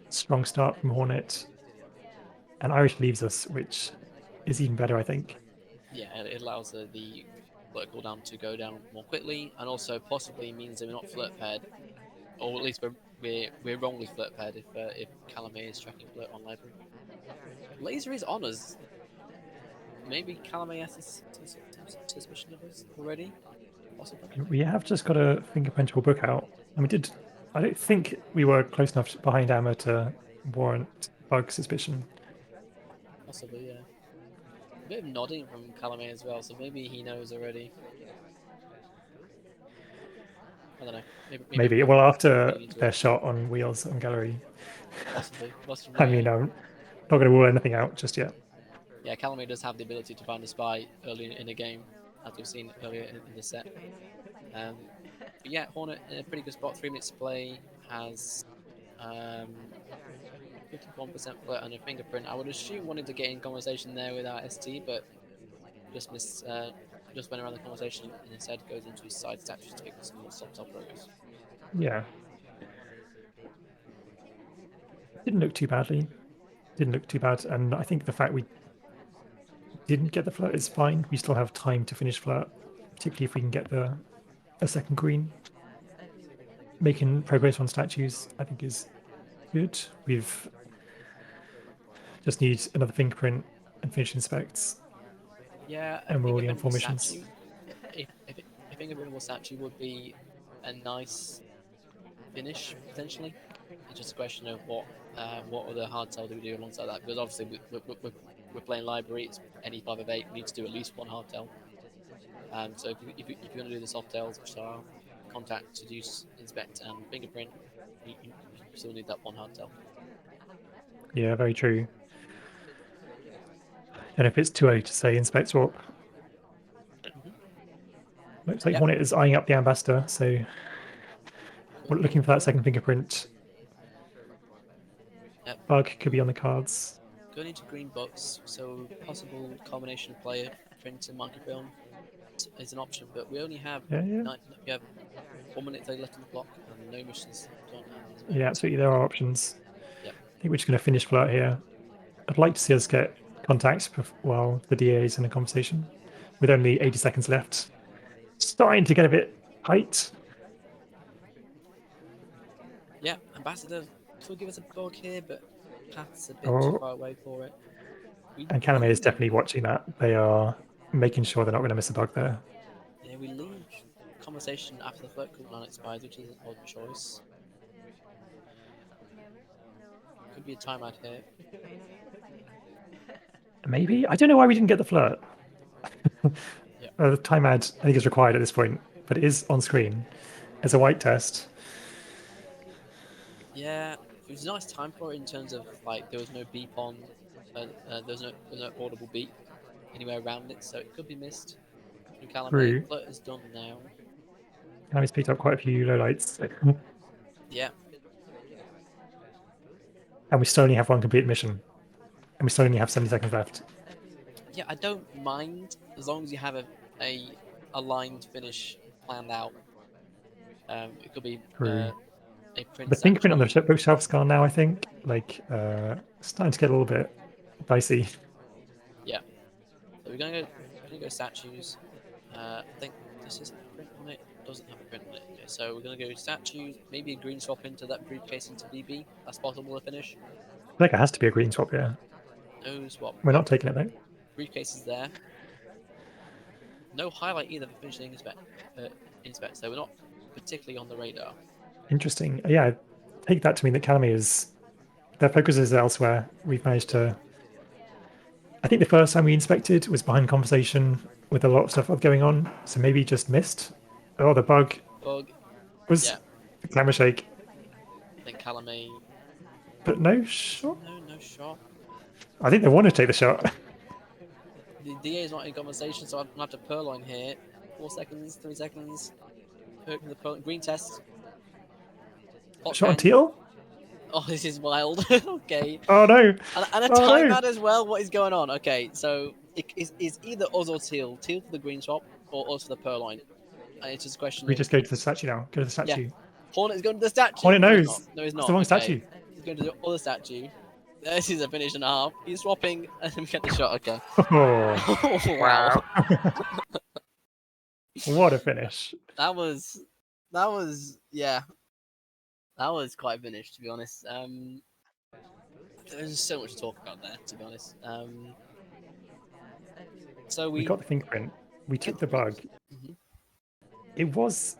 Strong start from Hornet. And Irish leaves us, which is even better, I think. Yeah, it allows the flirt cooldown to go down more quickly, and also possibly means that we're not flirt paired, or at least we're wrongly flirt paired if Calamay is tracking flirt on library. Laser is on us. Maybe Calamay has suspicion of us already. Possibly. We have just got a fingerprintable book out. And I don't think we were close enough behind Ammo to warrant bug suspicion. Possibly, yeah. A bit of nodding from Calamay as well, so maybe he knows already. I don't know. Maybe. Well, after their shot on wheels and gallery. Possibly. I mean, I'm not going to rule anything out just yet. Yeah, Calamay does have the ability to find a spy early in a game, as we've seen earlier in the set. But yeah, Hornet in a pretty good spot. 3 minutes to play, has 51% flirt and a fingerprint. I would assume wanted to get in conversation there with our ST, but just missed. Just went around the conversation and instead goes into his side statues to take some more soft top progress. Yeah. Didn't look too badly. Didn't look too bad. And I think the fact we didn't get the flirt is fine. We still have time to finish flirt, particularly if we can get a second green. Making progress on statues, I think, is good. We've just need another fingerprint and finish inspects. Yeah, and we're already on 4 missions. If fingerprintable statue would be a nice finish potentially. It's just a question of what other hardtail do we do alongside that, because obviously we're playing library. It's any 5 of 8. We need to do at least one hardtail. So if you're going to do the soft tails, which are contact, seduce, inspect, and fingerprint, you still need that one hardtail. Yeah, very true. And if it's too early to say inspect swap, looks like Hornet is eyeing up the ambassador, so we're looking for that second fingerprint. Bug could be on the cards. Going into green books, so possible combination of player, print, and market film is an option, but we only have we have 1 minute left on the clock and no missions done. Yeah, absolutely, there are options. Yep. I think we're just going to finish flirt here. I'd like to see us get contacts while the DA is in a conversation, with only 80 seconds left. Starting to get a bit tight. Yeah, ambassador could give us a bug here, but path's a bit too far away for it. And Calamay is definitely watching that. They are making sure they're not going to miss a bug there. Yeah, we leave conversation after the flirt cooldown expires, which is an odd choice. Could be a timeout here. Maybe? I don't know why we didn't get the flirt. The timeout, I think, is required at this point, but it is on screen. It's a white test. Yeah, it was a nice time for it in terms of, like, there was no beep on, there's no audible beep anywhere around it, so it could be missed. Calamay, flirt is done now. Calamay's picked up quite a few lowlights. Yeah. And we still only have one complete mission. And we still only have 70 seconds left. Yeah, I don't mind as long as you have a aligned finish planned out. It could be a print. The fingerprint on the bookshelf's gone now, I think. Like, starting to get a little bit dicey. Yeah. So we're gonna go statues. I think this is a print on it. Doesn't have a print on it. Okay, so we're gonna go statues. Maybe a green swap into that briefcase into BB. That's possible to finish. I think it has to be a green swap, yeah. No swap. We're not taking it though. Briefcase is there. No highlight either for finishing inspect, so we're not particularly on the radar. Interesting. Yeah, take that to mean that Calamay their focus is elsewhere. We've managed to I think the first time we inspected was behind conversation with a lot of stuff going on, so maybe just missed. Oh, the bug Bug. was Yeah. the Glamour Shake, I think Calamay. but no shot. No shot. I think they want to take the shot. The DA is not in conversation, so I'm gonna have to purloin here. 4 seconds, 3 seconds. The purloin. Green test. Hot Shot on pen. teal? Oh, this is wild. Okay. Oh no! And a Oh time no! ad as well. What is going on? Okay, so it is either us or teal. Teal for the green swap, or us for the purloin. And it's just a question We of just go to the statue now. Go to the statue. Hornet is going to the statue. Hornet No, he's not. knows. No, he's It's the not. wrong Okay. statue. He's going to the other statue. This is a finish and a half. He's swapping and then we get the shot. Okay. Oh, Oh, wow. what a finish! That was yeah. That was quite finished, to be honest. There's just so much to talk about there, to be honest. So We got the fingerprint. We took the bug. Mhm. It was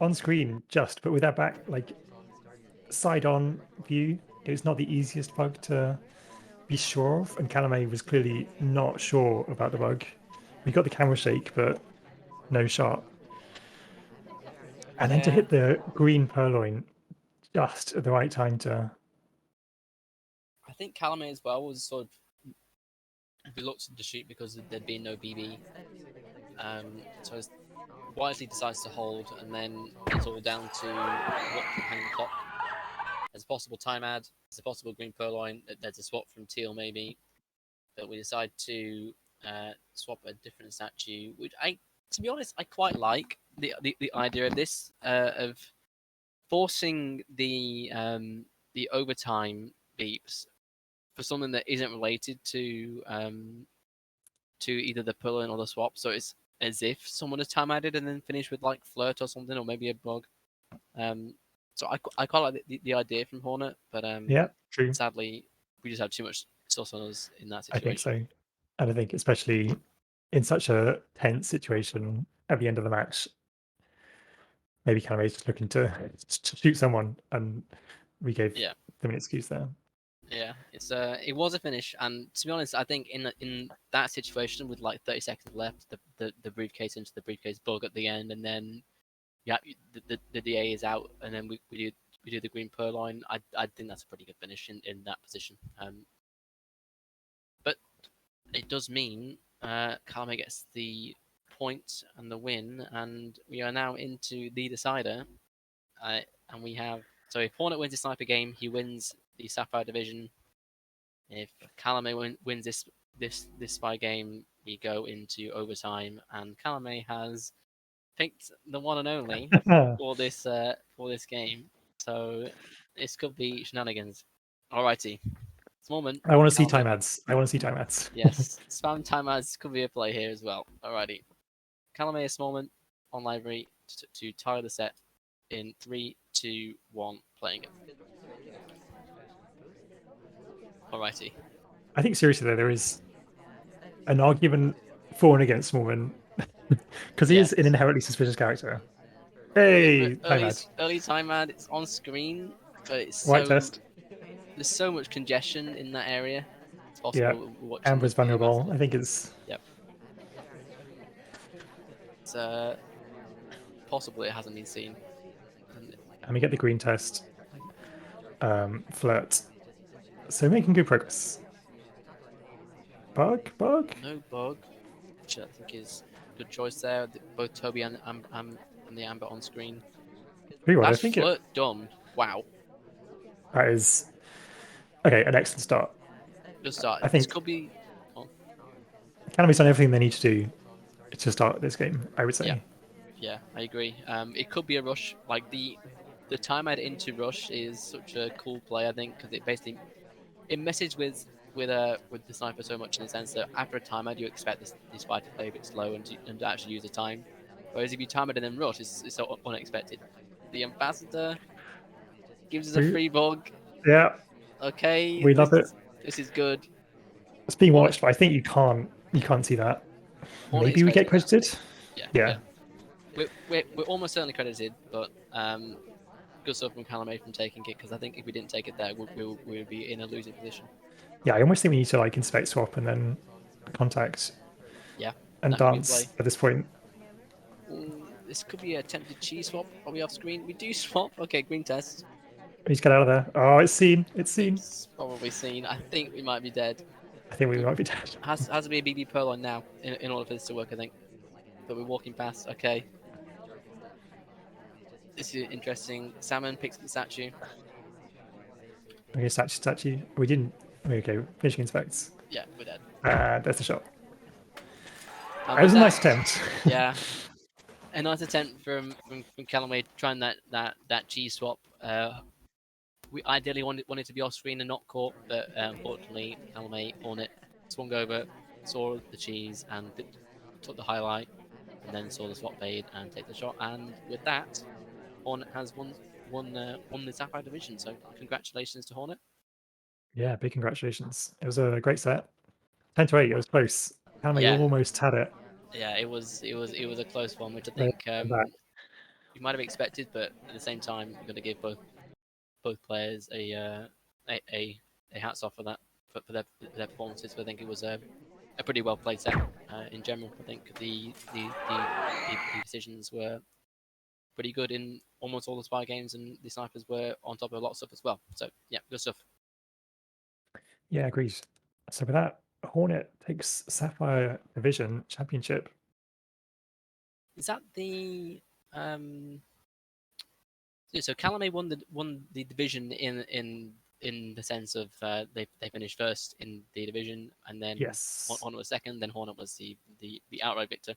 on screen just, but with that back side on view, it was not the easiest bug to be sure of, and Calamay was clearly not sure about the bug. We got the camera shake, but no shot. And then to Yeah. hit the green purloin just at the right time to. I think Calamay as well was sort of reluctant to shoot because there'd been no BB. So it's wisely decides to hold, and then it's all down to what can hang the clock. There's a possible time ad, there's a possible green purloin, there's a swap from teal maybe, but we decide to swap a different statue, which to be honest, I quite like the idea of this, of forcing the overtime beeps for something that isn't related to either the purloin or the swap. So it's as if someone has time added and then finished with like flirt or something, or maybe a bug. So I quite like the idea from Hornet, but Yeah, true. sadly we just have too much sauce on us in that I think situation. so. And I think especially in such a tense situation at the end of the match, maybe Calamay's just looking to shoot someone, and we gave them an excuse there. Yeah, it was a finish, and to be honest, I think in that situation with like 30 seconds left, the briefcase into the briefcase bug at the end, and then the DA is out, and then we do the green purloin. I think that's a pretty good finish in that position. But it does mean Calamay gets the point and the win, and we are now into the decider. And we have, so if Hornet wins the sniper game, he wins the Sapphire division. If Calamay wins this spy game, we go into overtime, and Calamay has picked the one and only for this game. So this could be shenanigans. Alrighty, Smallman. I want to see Calamay. time ads. I want to see time ads. Yes, spam time ads could be a play here as well. Alrighty, Calamay Smallman on library to tie the set in 3, 2, 1, playing it. Alrighty. I think seriously though, there is an argument for and against Smallman because he is an inherently suspicious character. Hey, early time ad. It's on screen, but it's white test. There's so much congestion in that area. It's possible Amber's vulnerable. I think it's. Yep. It's possible it hasn't been seen. And we get the green test. Flirt. So making good progress. Bug? No bug, which I think is a good choice there. Both Toby and the Amber on screen. That's flirt dumb. Wow. That is okay. An excellent start. Good start. I think this could be. Calamay's done everything they need to do to start this game, I would say. Yeah, I agree. It could be a rush. Like the time ad into rush is such a cool play, I think, because it basically messes with the sniper so much in the sense that after a time ad you expect this spy to play a bit slow and to actually use the time, whereas if you time it and then rush, it's so unexpected. The ambassador gives us a free bug. Yeah. Okay. We love it. This is good. It's being watched, but I think you can't see that. Maybe we get credited. Yeah. We're almost certainly credited, but good stuff from Calamay from taking it, because I think if we didn't take it there, we would be in a losing position. Yeah, I almost think we need to inspect swap and then contact Yeah, and that could be a dance play. at this point. Ooh, this could be an attempted cheese swap. Are we off screen? We do swap. Okay, green test. Please get out of there. Oh, it's seen. It's seen. It's probably seen. I think we might be dead. I think we might be dead. Has to be a BB pearl on now in order for this to work, I think. But we're walking past. Okay. This is interesting. Salmon picks up the statue. Okay, statue. We didn't. Okay, finishing inspects. Yeah, we're dead. That's the shot. And It was with a nice that- attempt. Yeah. A nice attempt from Calamay trying that G swap. We ideally wanted to be off screen and not caught, but unfortunately, Calamay Hornet swung over, saw the cheese, and took the highlight, and then saw the swap fade and take the shot. And with that, Hornet has won the Sapphire division. So congratulations to Hornet. Yeah, big congratulations. It was a great set. 10-8. It was close. Calamay Yeah. almost had it. Yeah, it was a close one, which I Right, think back. you might have expected, but at the same time, you've got to give both players a hats off for that for their performances. I think it was a pretty well played set in general. I think the decisions were pretty good in almost all the spy games, and the snipers were on top of a lot of stuff as well. So yeah, good stuff. Yeah, agreed. So with that, Hornet takes Sapphire Division Championship. Is that the so Calamay won the division in the sense of they finished first in the division, and then Yes. Hornet was second, then Hornet was the outright victor.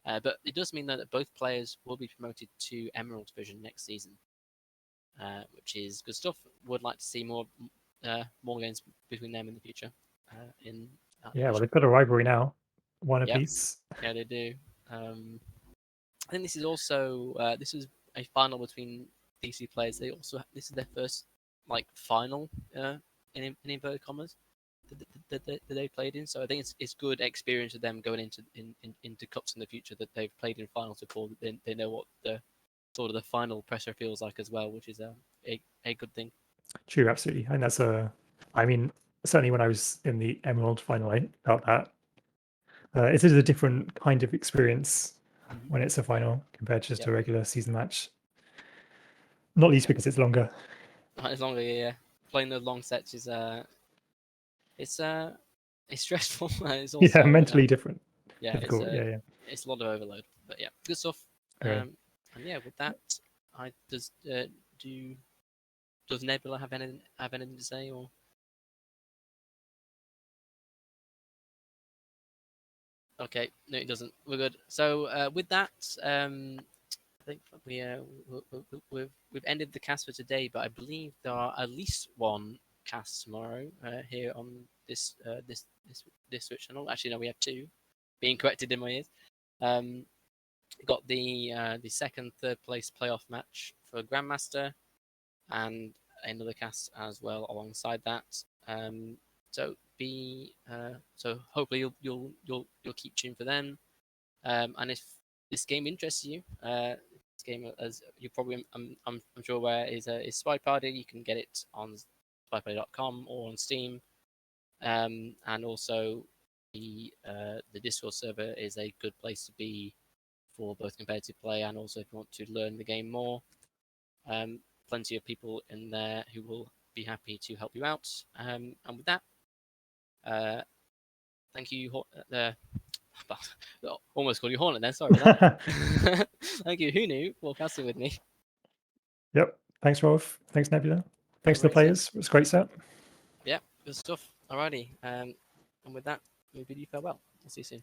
But it does mean that both players will be promoted to Emerald Division next season, which is good stuff. Would like to see more games between them in the future. Yeah, well, they've got a rivalry now. One Yep. apiece. Yeah, they do. I think this is also this is a final between these two players. This is their first final in inverted commas that they played in. So I think it's good experience for them going into cups in the future that they've played in finals before. They know what the sort of the final pressure feels like as well, which is a good thing. True, absolutely. And that's I mean, certainly when I was in the Emerald final, I felt that. It is a different kind of experience when it's a final compared to just a regular season match. Not least because it's longer. It's longer, yeah. Playing those long sets is it's stressful. It's also Yeah, mentally different. Yeah, difficult. it's a lot of overload. But yeah, good stuff. Okay. And yeah, with that, does Nebula have anything to say or? Okay, no, it doesn't. We're good. So with that, I think we've ended the cast for today. But I believe there are at least one cast tomorrow here on this Switch channel. Actually, no, we have two. Being corrected in my ears. Got the second, third place playoff match for Grandmaster, and another cast as well alongside that. So hopefully you'll keep tuned for them. And if this game interests you, this game, as you probably I'm sure aware, is SpyParty. You can get it on SpyParty.com or on Steam, and also the Discord server is a good place to be for both competitive play and also if you want to learn the game more. Plenty of people in there who will be happy to help you out. And with that, thank you. Almost called you Hornet then. Sorry about that. Thank you. Who knew? Forecasting with me. Yep. Thanks, Rolf. Thanks, Nebula. Thanks to the players. It was a great set. Yeah, good stuff. Alrighty. And with that, we bid you farewell. I'll see you soon.